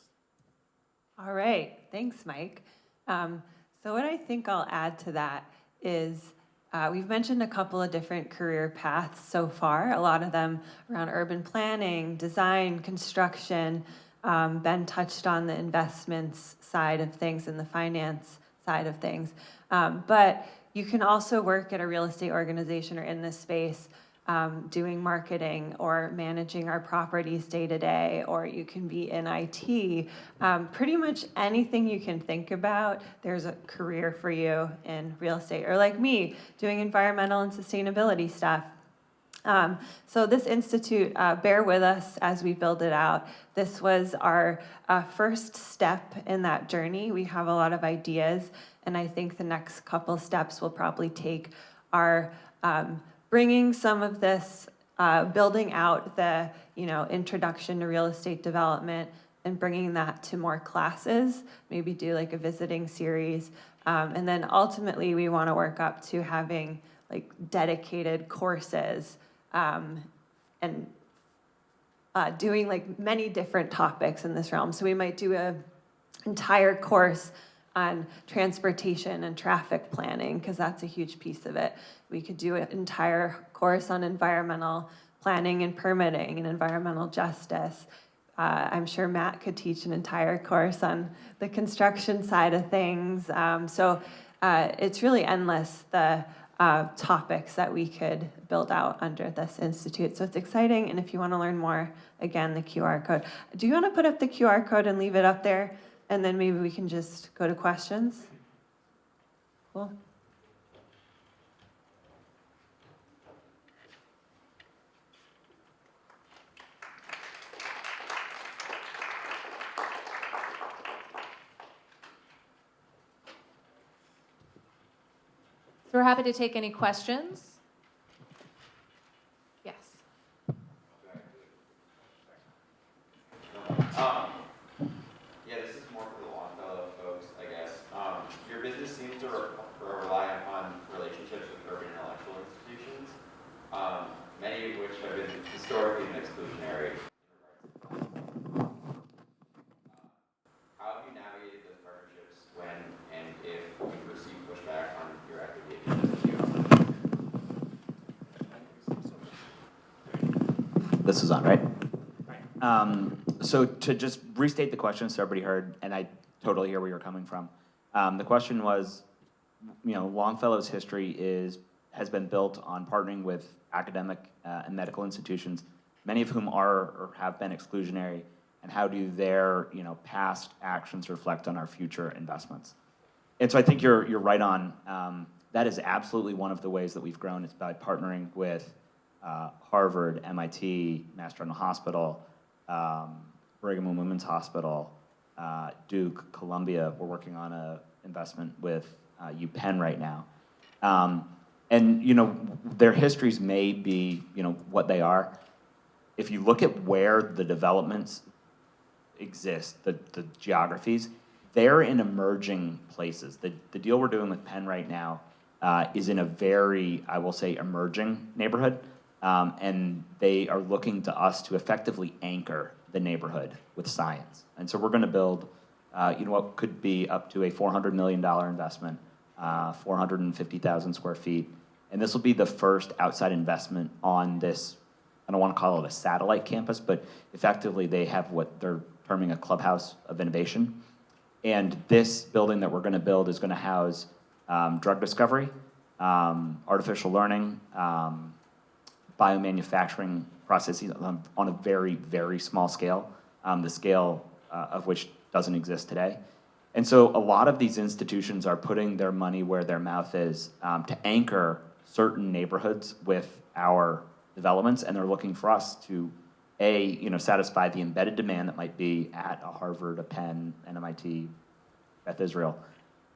All right, thanks, Mike. So what I think I'll add to that is we've mentioned a couple of different career paths so far, a lot of them around urban planning, design, construction. Ben touched on the investments side of things and the finance side of things. But you can also work at a real estate organization or in this space doing marketing or managing our properties day to day, or you can be in IT. Pretty much anything you can think about, there's a career for you in real estate. Or like me, doing environmental and sustainability stuff. So this institute, bear with us as we build it out. This was our first step in that journey. We have a lot of ideas, and I think the next couple steps will probably take our bringing some of this, building out the introduction to real estate development and bringing that to more classes, maybe do like a visiting series. And then ultimately we want to work up to having like dedicated courses and doing like many different topics in this realm. So we might do an entire course on transportation and traffic planning, because that's a huge piece of it. We could do an entire course on environmental planning and permitting and environmental justice. I'm sure Matt could teach an entire course on the construction side of things. It's really endless, the topics that we could build out under this institute. So it's exciting, and if you want to learn more, again, the QR code. Do you want to put up the QR code and leave it up there, and then maybe we can just go to questions? Cool. So we're happy to take any questions. Yes. Yeah, this is more for the Longfellow folks, I guess. Your business seems to rely upon relationships with urban intellectual institutions, many of which have been historically exclusionary. How have you navigated those partnerships when and if you receive pushback on your activity? This is on, right? So to just restate the question so everybody heard, and I totally hear where you're coming from. The question was, Longfellow's history has been built on partnering with academic and medical institutions, many of whom are or have been exclusionary, and how do their past actions reflect on our future investments? And so I think you're right on. That is absolutely one of the ways that we've grown. It's by partnering with Harvard, MIT, Mass General Hospital, Brigham and Women's Hospital, Duke, Columbia. We're working on an investment with UPenn right now. And their histories may be what they are. If you look at where the developments exist, the geographies, they're in emerging places. The deal we're doing with Penn right now is in a very, I will say, emerging neighborhood. And they are looking to us to effectively anchor the neighborhood with science. And so we're going to build, what could be up to a $400 million investment, 450,000 square feet. And this will be the first outside investment on this, I don't want to call it a satellite campus, but effectively they have what they're terming a clubhouse of innovation. And this building that we're going to build is going to house drug discovery, artificial learning, biomanufacturing processes on a very, very small scale, the scale of which doesn't exist today. And so a lot of these institutions are putting their money where their mouth is to anchor certain neighborhoods with our developments, and they're looking for us to, satisfy the embedded demand that might be at a Harvard, a Penn, an MIT, Beth Israel.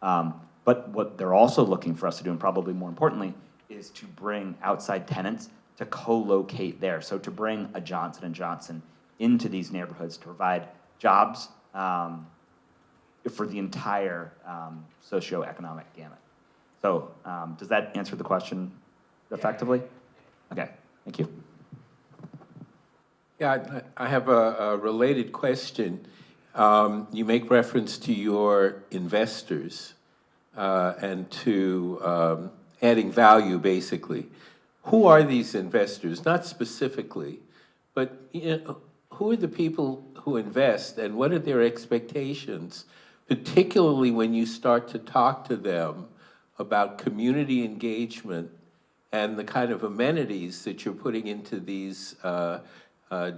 But what they're also looking for us to do, and probably more importantly, is to bring outside tenants to co-locate there. So to bring a Johnson & Johnson into these neighborhoods to provide jobs for the entire socioeconomic gamut. So does that answer the question effectively? Okay, thank you. Yeah, I have a related question. You make reference to your investors and to adding value, basically. Who are these investors? Not specifically, but who are the people who invest, and what are their expectations, particularly when you start to talk to them about community engagement and the kind of amenities that you're putting into these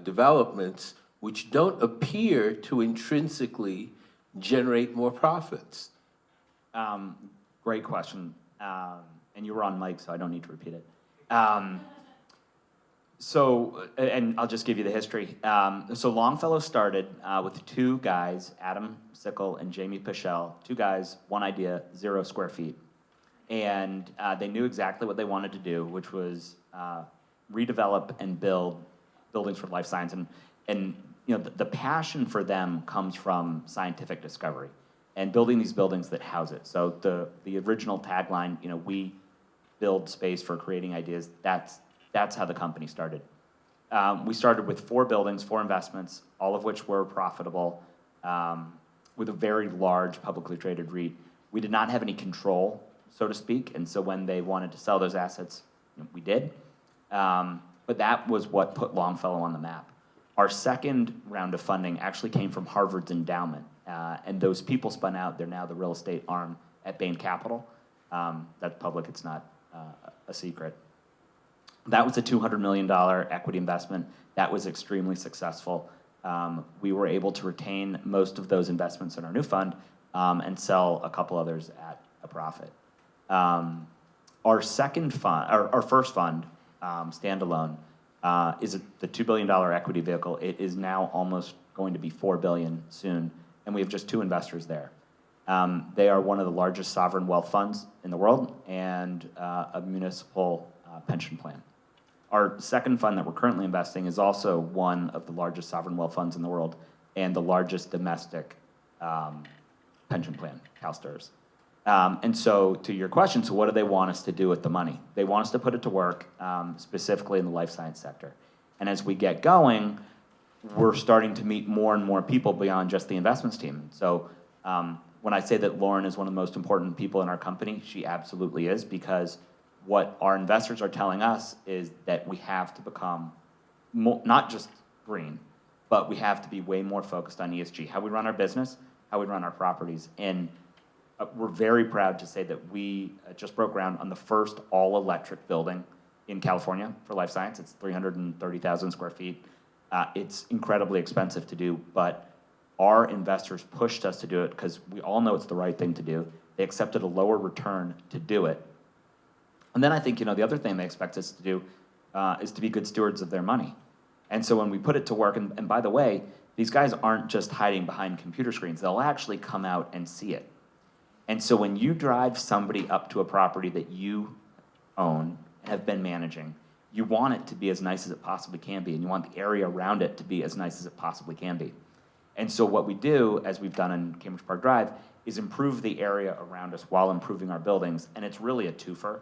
developments, which don't appear to intrinsically generate more profits? Great question. And you were on mic, so I don't need to repeat it. And I'll just give you the history. So Longfellow started with two guys, Adam Sickle and Jamie Peschel, two guys, one idea, 0 square feet. And they knew exactly what they wanted to do, which was redevelop and build buildings for life science. And the passion for them comes from scientific discovery and building these buildings that house it. So the original tagline, we build space for creating ideas, that's how the company started. We started with 4 buildings, 4 investments, all of which were profitable, with a very large publicly traded REIT. We did not have any control, so to speak, and so when they wanted to sell those assets, we did. but that was what put Longfellow on the map. Our second round of funding actually came from Harvard's endowment, and those people spun out. They're now the real estate arm at Bain Capital. That's public, it's not a secret. That was a $200 million equity investment. That was extremely successful. We were able to retain most of those investments in our new fund and sell a couple others at a profit. Our second fund, our first fund, standalone, is the $2 billion equity vehicle. It is now almost going to be $4 billion soon, and we have just 2 investors there. They are one of the largest sovereign wealth funds in the world and a municipal pension plan. Our second fund that we're currently investing is also one of the largest sovereign wealth funds in the world and the largest domestic pension plan, CalSTRS. And so to your question, so what do they want us to do with the money? They want us to put it to work, specifically in the life science sector. And as we get going, we're starting to meet more and more people beyond just the investments team. So when I say that Lauren is one of the most important people in our company, she absolutely is, because what our investors are telling us is that we have to become not just green, but we have to be way more focused on ESG, how we run our business, how we run our properties. And we're very proud to say that we just broke ground on the first all-electric building in California for life science. It's 330,000 square feet. It's incredibly expensive to do, but our investors pushed us to do it because we all know it's the right thing to do. They accepted a lower return to do it. And then I think, the other thing they expect us to do is to be good stewards of their money. And so when we put it to work, and by the way, these guys aren't just hiding behind computer screens. They'll actually come out and see it. And so when you drive somebody up to a property that you own and have been managing, you want it to be as nice as it possibly can be, and you want the area around it to be as nice as it possibly can be. And so what we do, as we've done in Cambridge Park Drive, is improve the area around us while improving our buildings, and it's really a twofer.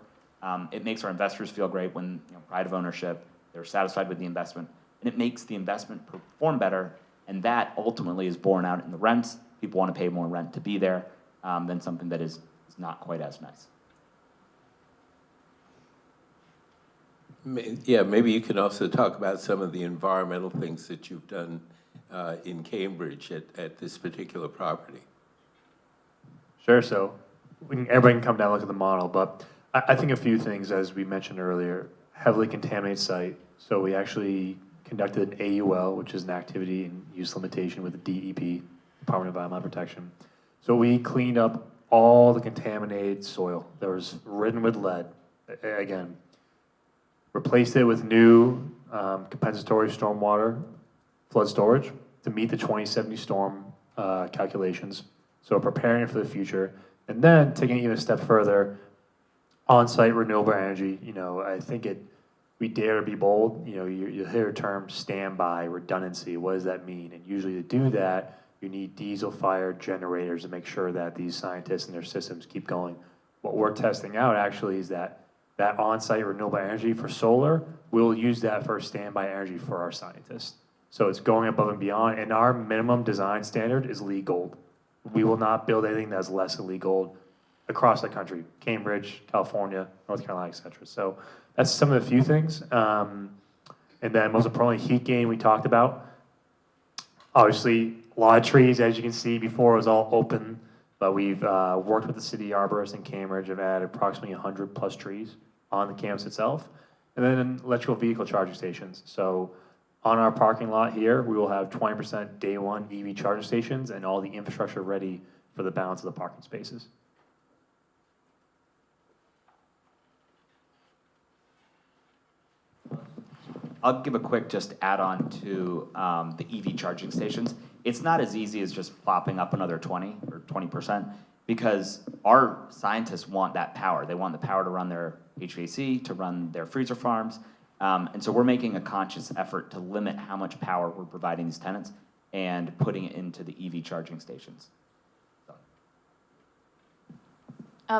It makes our investors feel great when, pride of ownership, they're satisfied with the investment, and it makes the investment perform better, and that ultimately is borne out in the rents. People want to pay more rent to be there than something that is not quite as nice. Yeah, maybe you can also talk about some of the environmental things that you've done in Cambridge at this particular property. Sure, so everybody can come down and look at the model, but I think a few things, as we mentioned earlier, heavily contaminated site. So we actually conducted an AUL, which is an activity and use limitation with the DEP, Department of Environmental Protection. So we cleaned up all the contaminated soil that was ridden with lead. Again, replaced it with new compensatory stormwater flood storage to meet the 2070 storm calculations. So preparing it for the future. And then taking it even a step further, on-site renewable energy. I think we dare to be bold. You hear a term standby, redundancy. What does that mean? And usually to do that, you need diesel-fired generators to make sure that these scientists and their systems keep going. What we're testing out actually is that on-site renewable energy for solar, we'll use that for standby energy for our scientists. So it's going above and beyond, and our minimum design standard is LEED Gold. We will not build anything that's less than LEED Gold across the country, Cambridge, California, North Carolina, et cetera. So that's some of the few things. And then most importantly, heat gain we talked about. Obviously, a lot of trees, as you can see before, it was all open, but we've worked with the city arborists in Cambridge, have added approximately 100 plus trees on the campus itself. And then electrical vehicle charging stations. So on our parking lot here, we will have 20% day one EV charging stations and all the infrastructure ready for the balance of the parking spaces. I'll give a quick just add-on to the EV charging stations. It's not as easy as just plopping up another 20 or 20%, because our scientists want that power. They want the power to run their HVAC, to run their freezer farms. And so we're making a conscious effort to limit how much power we're providing these tenants and putting it into the EV charging stations.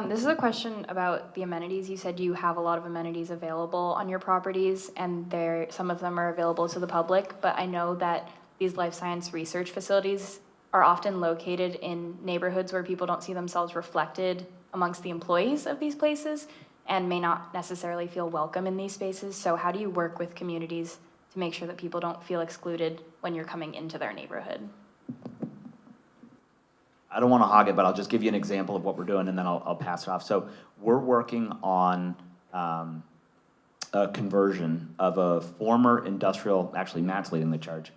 This is a question about the amenities. You said you have a lot of amenities available on your properties, and some of them are available to the public, but I know that these life science research facilities are often located in neighborhoods where people don't see themselves reflected amongst the employees of these places. and may not necessarily feel welcome in these spaces. So how do you work with communities to make sure that people don't feel excluded when you're coming into their neighborhood? I don't want to hog it, but I'll just give you an example of what we're doing, and then I'll pass it off. So we're working on a conversion of a former industrial, actually Matt's leading the charge,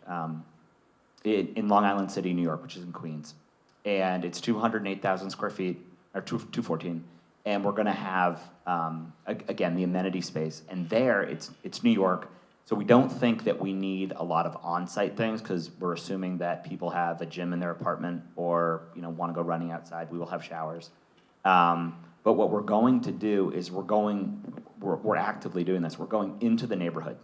in Long Island City, New York, which is in Queens. And it's 208,000 square feet, or 214, and we're gonna have, again, the amenity space. And there, it's New York, so we don't think that we need a lot of on-site things, because we're assuming that people have a gym in their apartment or want to go running outside. We will have showers. But what we're going to do is we're actively doing this. We're going into the neighborhood,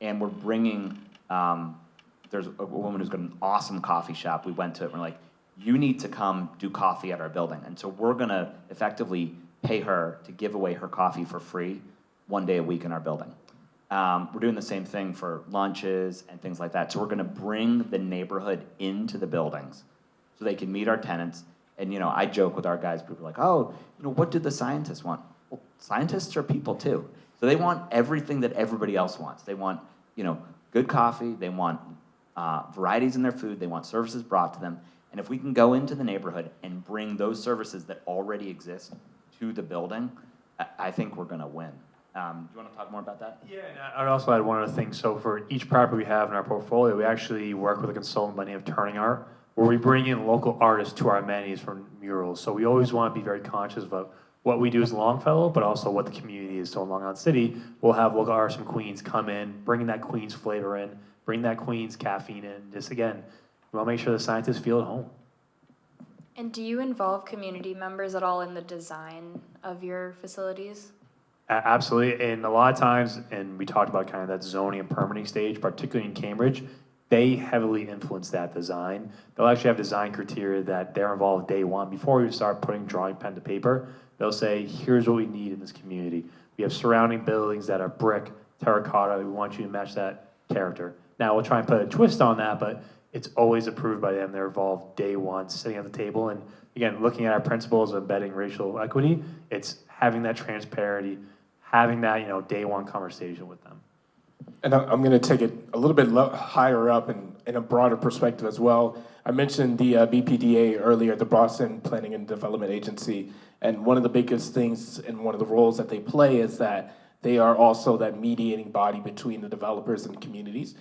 and we're bringing, there's a woman who's got an awesome coffee shop. We went to it, and we're like, you need to come do coffee at our building. And so we're gonna effectively pay her to give away her coffee for free 1 day a week in our building. We're doing the same thing for lunches and things like that. So we're gonna bring the neighborhood into the buildings so they can meet our tenants. And I joke with our guys, people are like, oh, what do the scientists want? Well, scientists are people too. So they want everything that everybody else wants. They want, good coffee, they want varieties in their food, they want services brought to them. And if we can go into the neighborhood and bring those services that already exist to the building, I think we're gonna win. Do you want to talk more about that? Yeah, and I'd also add one other thing. So for each property we have in our portfolio, we actually work with a consultant by the name of Turning Art, where we bring in local artists to our amenities for murals. So we always want to be very conscious about what we do as Longfellow, but also what the community is. So in Long Island City, we'll have local artists from Queens come in, bring that Queens flavor in, bring that Queens caffeine in. Just again, we want to make sure the scientists feel at home. And do you involve community members at all in the design of your facilities? Absolutely, and a lot of times, and we talked about kind of that zoning and permitting stage, particularly in Cambridge, they heavily influence that design. They'll actually have design criteria that they're involved day one. Before we start putting drawing pen to paper, they'll say, here's what we need in this community. We have surrounding buildings that are brick, terracotta, we want you to match that character. Now, we'll try and put a twist on that, but it's always approved by them. They're involved day one, sitting at the table, and again, looking at our principles of embedding racial equity, it's having that transparency, having that, day one conversation with them. And I'm going to take it a little bit higher up and in a broader perspective as well. I mentioned the BPDA earlier, the Boston Planning and Development Agency, and one of the biggest things and one of the roles that they play is that they are also that mediating body between the developers and communities.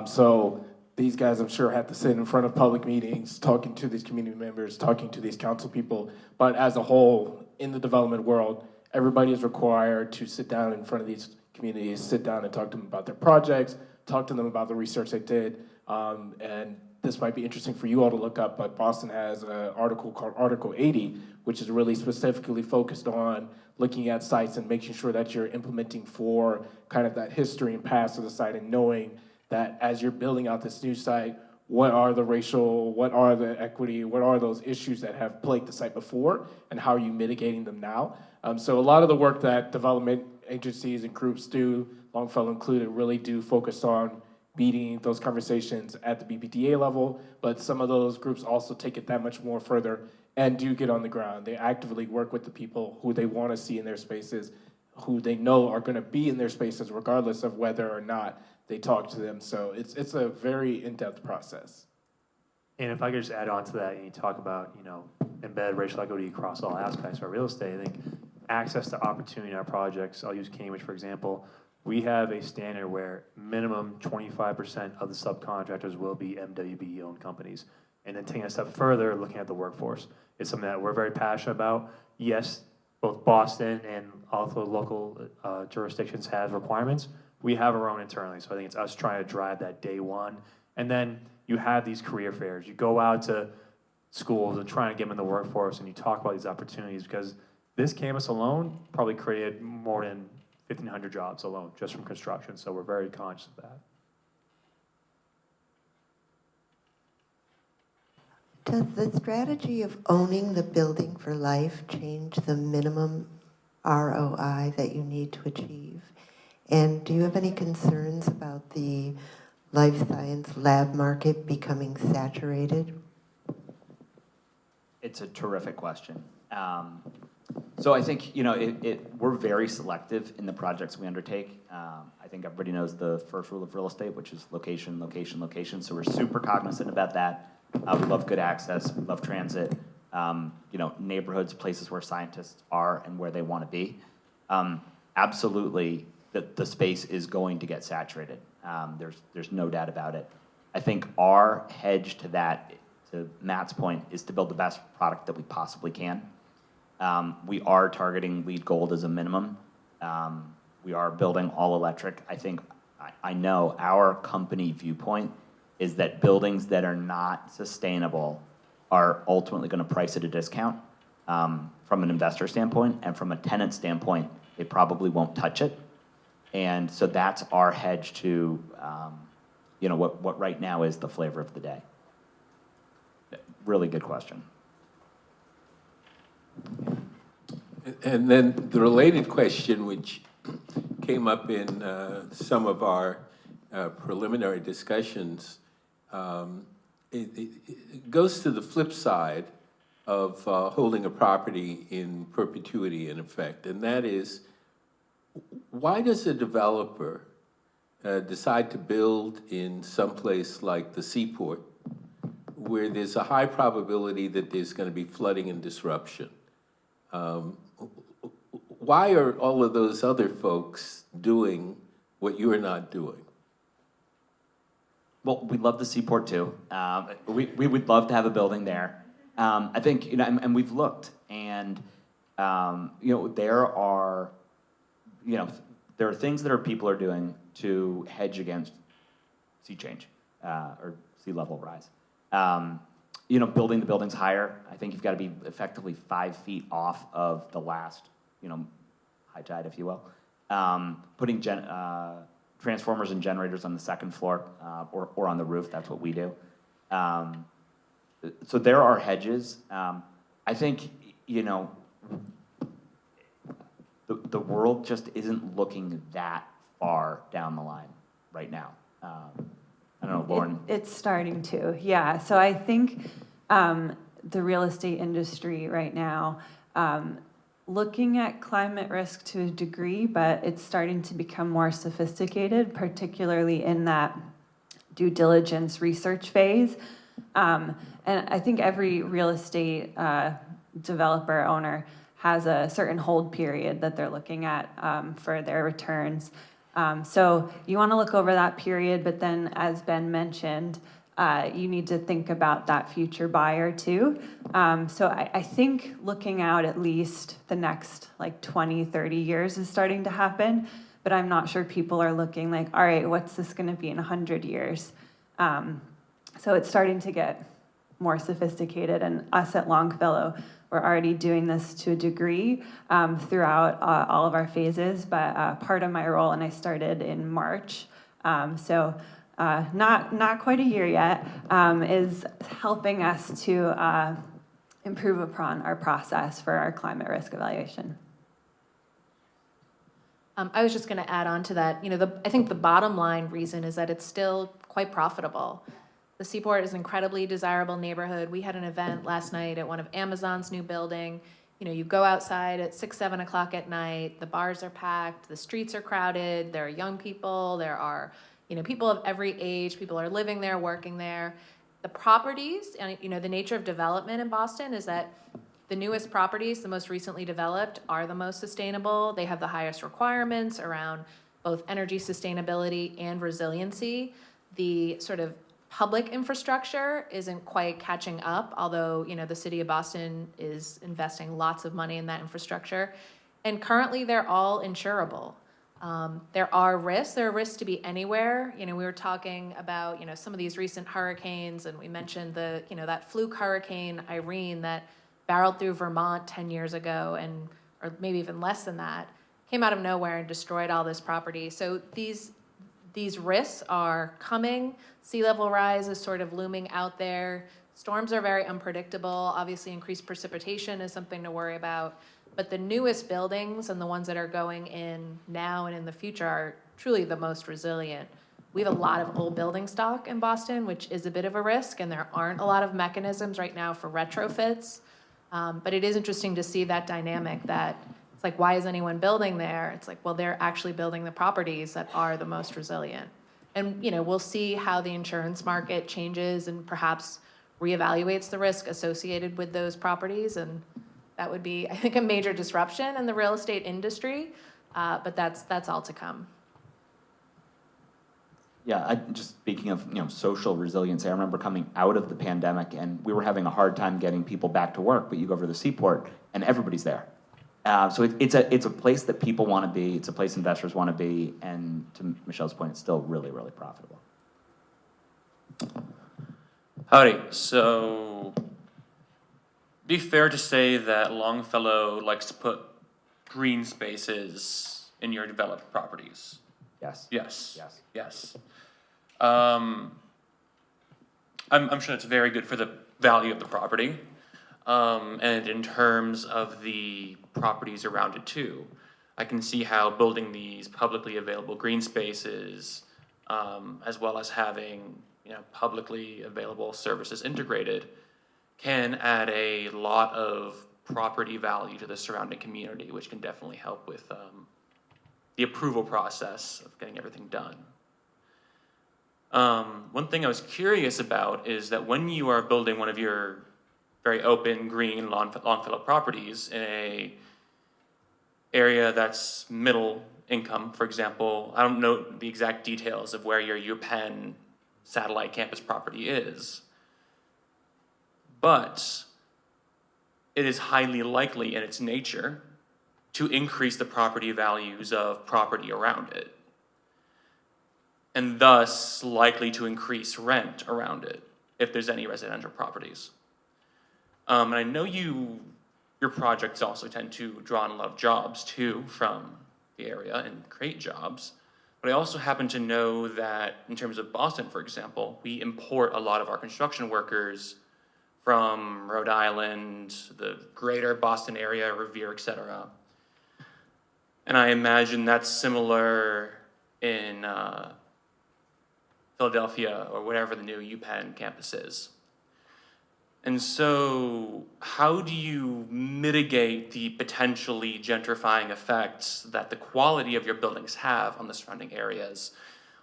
So these guys, I'm sure, have to sit in front of public meetings, talking to these community members, talking to these council people, but as a whole, in the development world, everybody is required to sit down in front of these communities, sit down and talk to them about their projects, talk to them about the research they did. And this might be interesting for you all to look up, but Boston has an article called Article 80, which is really specifically focused on looking at sites and making sure that you're implementing for kind of that history and past of the site, and knowing that as you're building out this new site, what are the racial, what are the equity, what are those issues that have plagued the site before, and how are you mitigating them now? So a lot of the work that development agencies and groups do, Longfellow included, really do focus on beating those conversations at the BPDA level, but some of those groups also take it that much more further and do get on the ground. They actively work with the people who they want to see in their spaces, who they know are going to be in their spaces regardless of whether or not they talk to them. So it's a very in-depth process. And if I could just add on to that, and you talk about, embedded racial equity across all aspects of our real estate, I think access to opportunity in our projects, I'll use Cambridge for example, we have a standard where minimum 25% of the subcontractors will be MWB owned companies. And then taking a step further, looking at the workforce. It's something that we're very passionate about. Yes, both Boston and also local jurisdictions have requirements. We have our own internally, so I think it's us trying to drive that day one. And then you have these career fairs. You go out to schools and try to get them in the workforce, and you talk about these opportunities, because this campus alone probably created more than 1,500 jobs alone just from construction, so we're very conscious of that. Does the strategy of owning the building for life change the minimum ROI that you need to achieve? And do you have any concerns about the life science lab market becoming saturated? It's a terrific question. So I think, we're very selective in the projects we undertake. I think everybody knows the first rule of real estate, which is location, location, location. So we're super cognizant about that. We love good access, we love transit, neighborhoods, places where scientists are and where they want to be. Absolutely, the space is going to get saturated. There's no doubt about it. I think our hedge to that, to Matt's point, is to build the best product that we possibly can. We are targeting LEED Gold as a minimum. We are building all electric. I know our company viewpoint is that buildings that are not sustainable are ultimately going to price at a discount from an investor standpoint, and from a tenant standpoint, they probably won't touch it. And so that's our hedge to, what right now is the flavor of the day. Really good question. And then the related question, which came up in some of our preliminary discussions, it goes to the flip side of holding a property in perpetuity, in effect, and that is, why does a developer decide to build in some place like the seaport, where there's a high probability that there's going to be flooding and disruption? Why are all of those other folks doing what you're not doing? Well, we love the seaport too. We would love to have a building there. I think, and we've looked, and there are things that people are doing to hedge against sea change or sea level rise. Building the buildings higher. I think you've got to be effectively 5 feet off of the last, high tide, if you will. Putting transformers and generators on the second floor or on the roof. That's what we do. So there are hedges. I think, the world just isn't looking that far down the line right now. I don't know, Lauren. It's starting to, yeah. So I think the real estate industry right now, looking at climate risk to a degree, but it's starting to become more sophisticated, particularly in that due diligence research phase. And I think every real estate developer owner has a certain hold period that they're looking at for their returns. So you want to look over that period, but then, as Ben mentioned, you need to think about that future buyer too. So I think looking out at least the next 20, 30 years is starting to happen, but I'm not sure people are looking all right, what's this going to be in 100 years? So it's starting to get more sophisticated, and us at Longfellow, we're already doing this to a degree throughout all of our phases, but part of my role, and I started in March, so not quite a year yet, is helping us to improve upon our process for our climate risk evaluation. I was just going to add on to that. I think the bottom line reason is that it's still quite profitable. The Seaport is an incredibly desirable neighborhood. We had an event last night at one of Amazon's new building. You go outside at 6, 7 o'clock at night, the bars are packed, the streets are crowded, there are young people, there are, people of every age, people are living there, working there. The properties, and the nature of development in Boston is that the newest properties, the most recently developed, are the most sustainable. They have the highest requirements around both energy sustainability and resiliency. The sort of public infrastructure isn't quite catching up, although, the city of Boston is investing lots of money in that infrastructure. And currently, they're all insurable. There are risks. There are risks to be anywhere. We were talking about, some of these recent hurricanes, and we mentioned that fluke hurricane Irene that barreled through Vermont 10 years ago, or maybe even less than that, came out of nowhere and destroyed all this property. So these risks are coming. Sea level rise is sort of looming out there. Storms are very unpredictable. Obviously, increased precipitation is something to worry about. But the newest buildings and the ones that are going in now and in the future are truly the most resilient. We have a lot of old building stock in Boston, which is a bit of a risk, and there aren't a lot of mechanisms right now for retrofits. But it is interesting to see that dynamic that it's like, why is anyone building there? It's like, well, they're actually building the properties that are the most resilient. And, we'll see how the insurance market changes and perhaps reevaluates the risk associated with those properties. And that would be, I think, a major disruption in the real estate industry. But that's all to come. Yeah, just speaking of social resiliency, I remember coming out of the pandemic and we were having a hard time getting people back to work. But you go over to the seaport and everybody's there. So it's a place that people want to be. It's a place investors want to be. And to Michelle's point, it's still really, really profitable. Howdy. So, be fair to say that Longfellow likes to put green spaces in your developed properties. Yes. Yes. Yes. Yes. I'm sure it's very good for the value of the property, and in terms of the properties around it too. I can see how building these publicly available green spaces, as well as having publicly available services integrated, can add a lot of property value to the surrounding community, which can definitely help with the approval process of getting everything done. One thing I was curious about is that when you are building one of your very open, green Longfellow properties in a area that's middle income, for example, I don't know the exact details of where your UPenn satellite campus property is, but it is highly likely in its nature to increase the property values of property around it, and thus likely to increase rent around it if there's any residential properties. And I know your projects also tend to draw in a lot of jobs too from the area and create jobs. But I also happen to know that in terms of Boston, for example, we import a lot of our construction workers from Rhode Island, the greater Boston area, Revere, etc. And I imagine that's similar in Philadelphia or whatever the new UPenn campus is. And so how do you mitigate the potentially gentrifying effects that the quality of your buildings have on the surrounding areas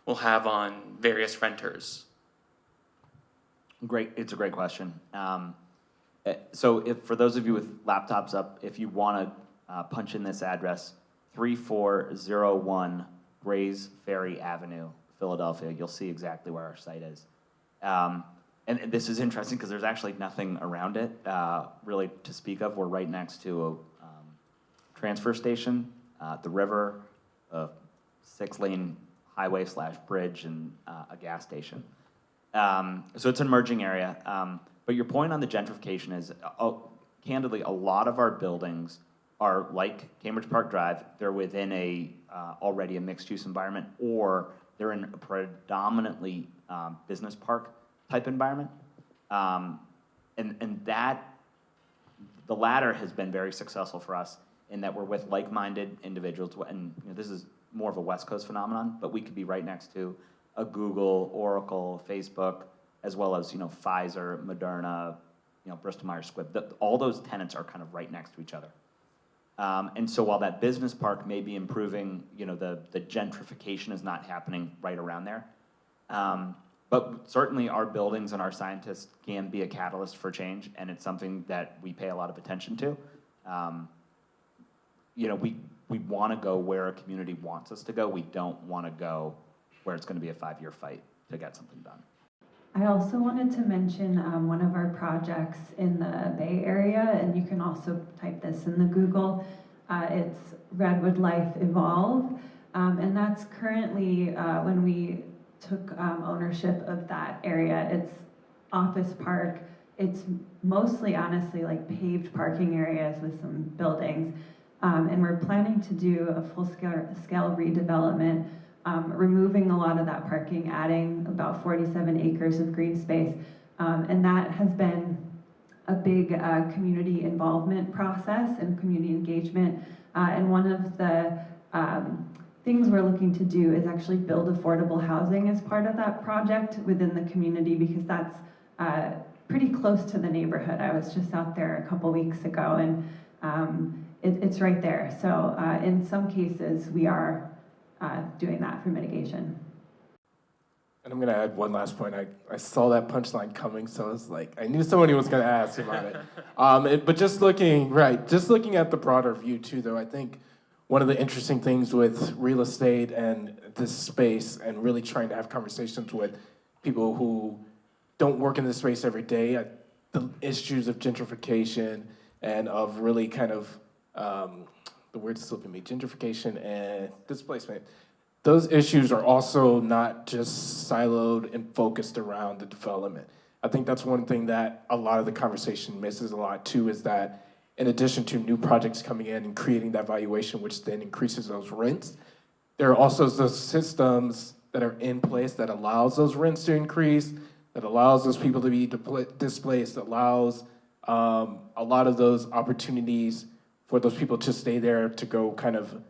will have on various renters? Great, it's a great question. So if for those of you with laptops up, if you want to punch in this address, 3401 Grays Ferry Avenue, Philadelphia, you'll see exactly where our site is. And this is interesting because there's actually nothing around it really to speak of. We're right next to a transfer station, the river, a 6-lane highway / bridge, and a gas station. So it's an emerging area. But your point on the gentrification is, candidly, a lot of our buildings are like Cambridge Park Drive. They're within already a mixed-use environment, or they're in a predominantly business park type environment. And that, the latter has been very successful for us in that we're with like-minded individuals. And this is more of a West Coast phenomenon, but we could be right next to a Google, Oracle, Facebook, as well as Pfizer, Moderna, Bristol Myers Squibb. All those tenants are kind of right next to each other. And so while that business park may be improving, the gentrification is not happening right around there. But certainly our buildings and our scientists can be a catalyst for change, and it's something that we pay a lot of attention to. We want to go where a community wants us to go. We don't want to go where it's going to be a 5-year fight to get something done. I also wanted to mention one of our projects in the Bay Area, and you can also type this in the Google. It's Redwood Life Evolve, and that's currently when we took ownership of that area. It's office park. It's mostly, honestly, like paved parking areas with some buildings, and we're planning to do a full-scale redevelopment, removing a lot of that parking, adding about 47 acres of green space, and that has been a big community involvement process and community engagement, and one of the things we're looking to do is actually build affordable housing as part of that project within the community, because that's pretty close to the neighborhood. I was just out there a couple weeks ago, and it's right there. So in some cases, we are doing that for mitigation. And I'm gonna add one last point. I saw that punchline coming, so I was like, I knew somebody was gonna ask about it. But just looking at the broader view too, though, I think one of the interesting things with real estate and this space, and really trying to have conversations with people who don't work in this space every day, the issues of gentrification and of really kind of, the word's slipping me, gentrification and displacement. Those issues are also not just siloed and focused around the development. I think that's one thing that a lot of the conversation misses a lot too, is that in addition to new projects coming in and creating that valuation, which then increases those rents, there are also those systems that are in place that allows those rents to increase, that allows those people to be displaced, that allows a lot of those opportunities for those people to stay there to go kind of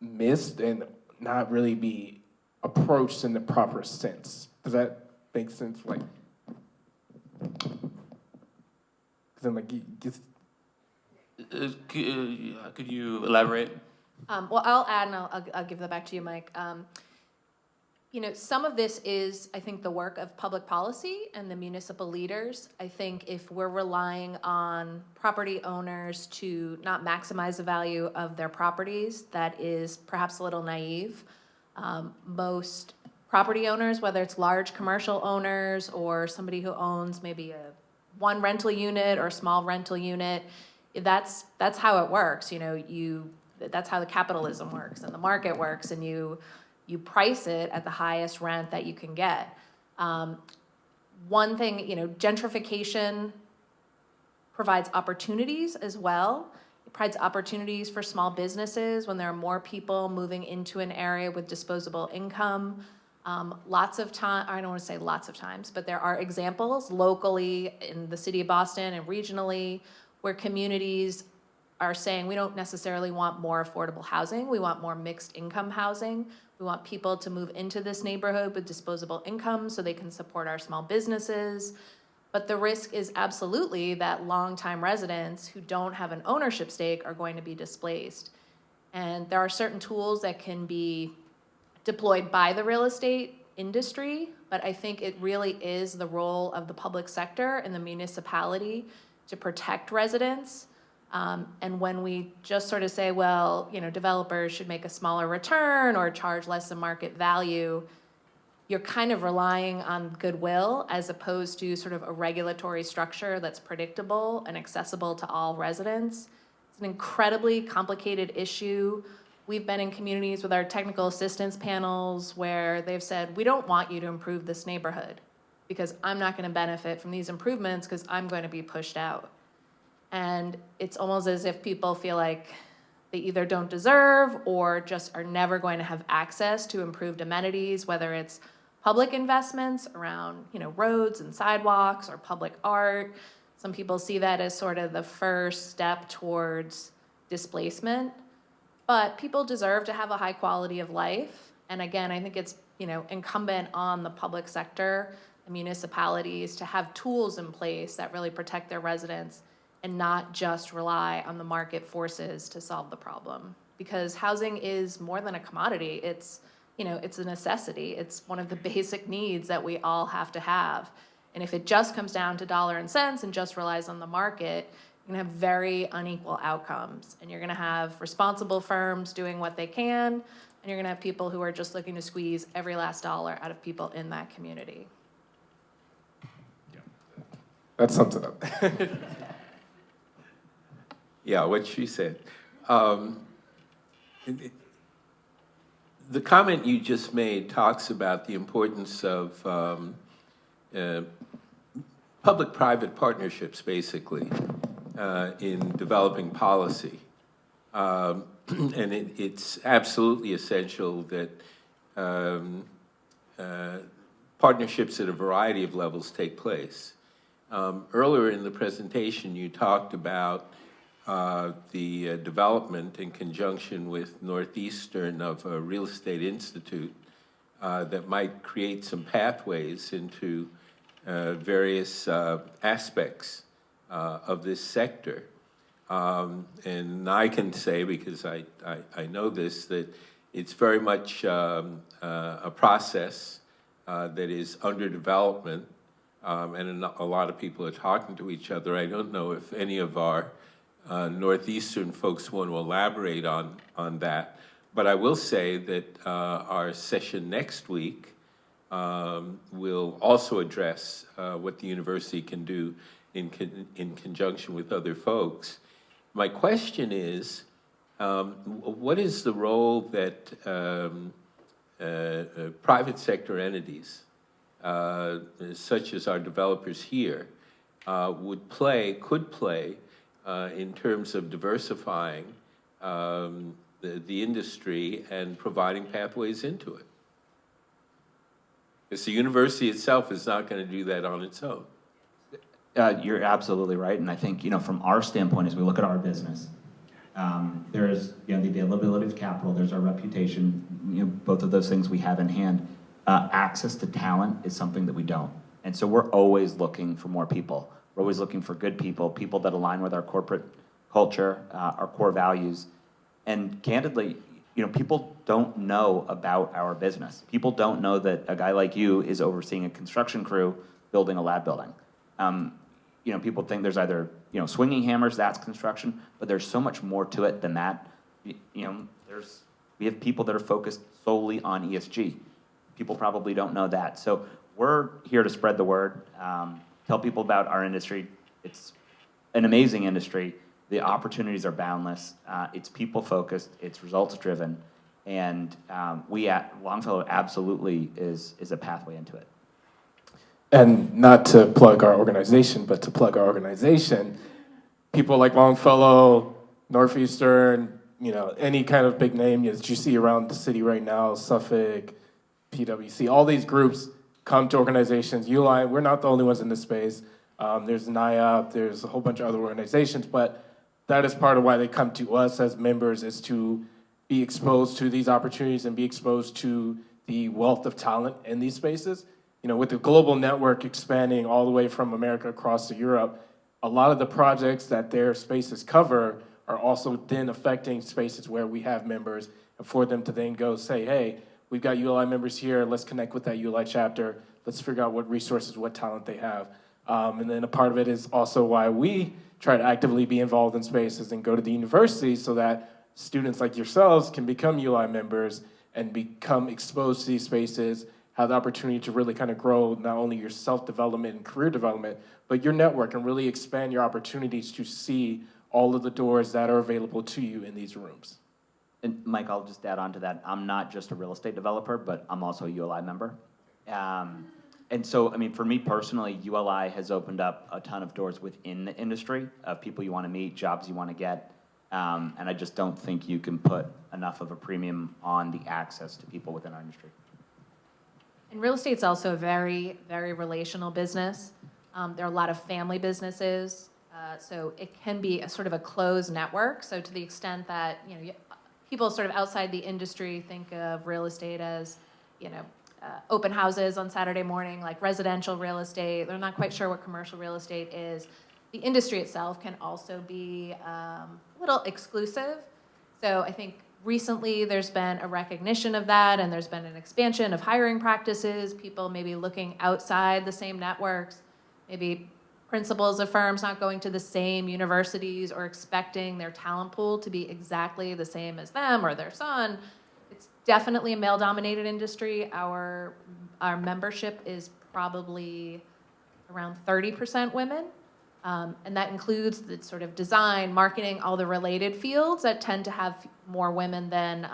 missed and not really be approached in the proper sense. Does that make sense? Like, then like Could you elaborate? Well, I'll add, and I'll give that back to you, Mike. Some of this is, I think, the work of public policy and the municipal leaders. I think if we're relying on property owners to not maximize the value of their properties, that is perhaps a little naive. Most property owners, whether it's large commercial owners or somebody who owns maybe one rental unit or a small rental unit, that's how it works. That's how the capitalism works and the market works, and you price it at the highest rent that you can get. One thing, gentrification provides opportunities as well. It provides opportunities for small businesses when there are more people moving into an area with disposable income. Lots of time, I don't want to say lots of times, but there are examples locally in the city of Boston and regionally where communities are saying we don't necessarily want more affordable housing, we want more mixed income housing. We want people to move into this neighborhood with disposable income so they can support our small businesses. But the risk is absolutely that longtime residents who don't have an ownership stake are going to be displaced. And there are certain tools that can be deployed by the real estate industry, but I think it really is the role of the public sector and the municipality to protect residents. And when we just sort of say, well, developers should make a smaller return or charge less than market value, you're kind of relying on goodwill as opposed to sort of a regulatory structure that's predictable and accessible to all residents. It's an incredibly complicated issue. We've been in communities with our technical assistance panels where they've said, we don't want you to improve this neighborhood because I'm not going to benefit from these improvements because I'm going to be pushed out. And it's almost as if people feel like they either don't deserve or just are never going to have access to improved amenities, whether it's public investments around, roads and sidewalks or public art. Some people see that as sort of the first step towards displacement. But people deserve to have a high quality of life. And again, I think it's, incumbent on the public sector and municipalities to have tools in place that really protect their residents and not just rely on the market forces to solve the problem. Because housing is more than a commodity. It's a necessity. It's one of the basic needs that we all have to have. And if it just comes down to dollar and cents and just relies on the market, you're gonna have very unequal outcomes. And you're gonna have responsible firms doing what they can, and you're gonna have people who are just looking to squeeze every last dollar out of people in that community. that sums it up. Yeah, what she said. The comment you just made talks about the importance of public-private partnerships, basically, in developing policy. And it's absolutely essential that partnerships at a variety of levels take place. Earlier in the presentation, you talked about the development in conjunction with Northeastern of a real estate institute that might create some pathways into various aspects of this sector. And I can say, because I know this, that it's very much a process that is under development, and a lot of people are talking to each other. I don't know if any of our Northeastern folks want to elaborate on that, but I will say that our session next week will also address what the university can do in conjunction with other folks. My question is, what is the role that private sector entities, such as our developers here, could play in terms of diversifying the industry and providing pathways into it? Because the university itself is not going to do that on its own. You're absolutely right, and I think, from our standpoint, as we look at our business, there's, the availability of capital, there's our reputation, both of those things we have in hand. Access to talent is something that we don't, and so we're always looking for more people. We're always looking for good people that align with our corporate culture, our core values, and candidly, people don't know about our business. People don't know that a guy like you is overseeing a construction crew building a lab building. People think there's either, swinging hammers, that's construction, but there's so much more to it than that. We have people that are focused solely on ESG. People probably don't know that. So we're here to spread the word, tell people about our industry. It's an amazing industry. The opportunities are boundless. It's people focused, it's results driven, and we at Longfellow absolutely is a pathway into it. And not to plug our organization, but to plug our organization, people like Longfellow, Northeastern, any kind of big name that you see around the city right now, Suffolk, PwC, all these groups come to organizations. ULI, we're not the only ones in this space. There's NIAP, there's a whole bunch of other organizations, but that is part of why they come to us as members, is to be exposed to these opportunities and be exposed to the wealth of talent in these spaces. With the global network expanding all the way from America across to Europe, a lot of the projects that their spaces cover are also then affecting spaces where we have members, and for them to then go say, hey, we've got ULI members here, let's connect with that ULI chapter, let's figure out what resources, what talent they have. And then a part of it is also why we try to actively be involved in spaces and go to the university, so that students like yourselves can become ULI members and become exposed to these spaces, have the opportunity to really kind of grow not only your self-development and career development, but your network, and really expand your opportunities to see all of the doors that are available to you in these rooms. And Mike, I'll just add on to that. I'm not just a real estate developer, but I'm also a ULI member. And so, for me personally, ULI has opened up a ton of doors within the industry of people you want to meet, jobs you want to get. And I just don't think you can put enough of a premium on the access to people within our industry. And real estate's also a very, very relational business. There are a lot of family businesses, so it can be a sort of a closed network. So to the extent that, people sort of outside the industry think of real estate as, open houses on Saturday morning, like residential real estate. They're not quite sure what commercial real estate is. The industry itself can also be a little exclusive. So I think recently there's been a recognition of that, and there's been an expansion of hiring practices, people maybe looking outside the same networks, maybe principals of firms not going to the same universities or expecting their talent pool to be exactly the same as them or their son. It's definitely a male-dominated industry. Our membership is probably around 30% women. And that includes the sort of design, marketing, all the related fields that tend to have more women than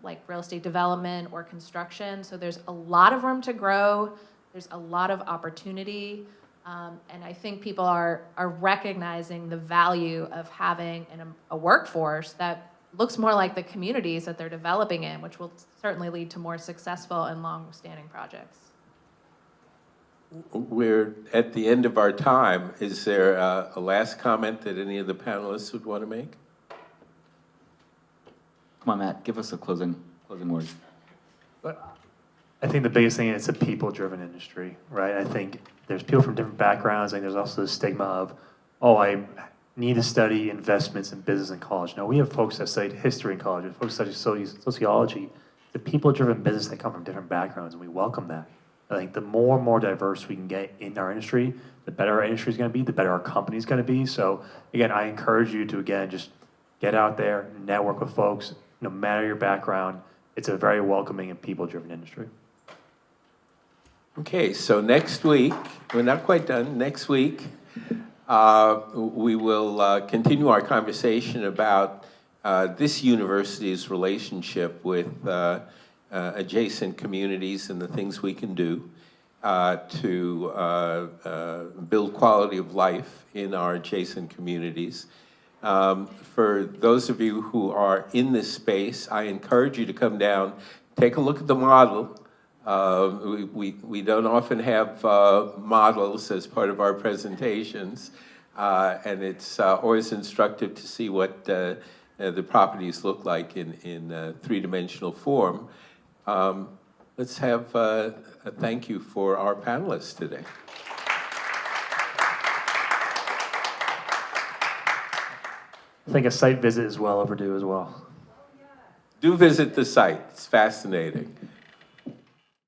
like real estate development or construction. So there's a lot of room to grow. There's a lot of opportunity. And I think people are recognizing the value of having a workforce that looks more like the communities that they're developing in, which will certainly lead to more successful and long-standing projects. We're at the end of our time. Is there a last comment that any of the panelists would want to make? Come on, Matt, give us a closing word. But I think the biggest thing is it's a people-driven industry, right? I think there's people from different backgrounds, and there's also the stigma of, oh, I need to study investments and business in college. No, we have folks that studied history in college, we have folks that study sociology, the people-driven business that come from different backgrounds, and we welcome that. I think the more and more diverse we can get in our industry, the better our industry is going to be, the better our company is going to be. So again, I encourage you to, again, just get out there, network with folks, no matter your background. It's a very welcoming and people-driven industry. Okay, so next week, we're not quite done. Next week, we will continue our conversation about this university's relationship with adjacent communities and the things we can do to build quality of life in our adjacent communities. For those of you who are in this space, I encourage you to come down, take a look at the model. We don't often have models as part of our presentations, and it's always instructive to see what the properties look like in three-dimensional form. Let's have a thank you for our panelists today. I think a site visit is well overdue as well. Do visit the site, it's fascinating.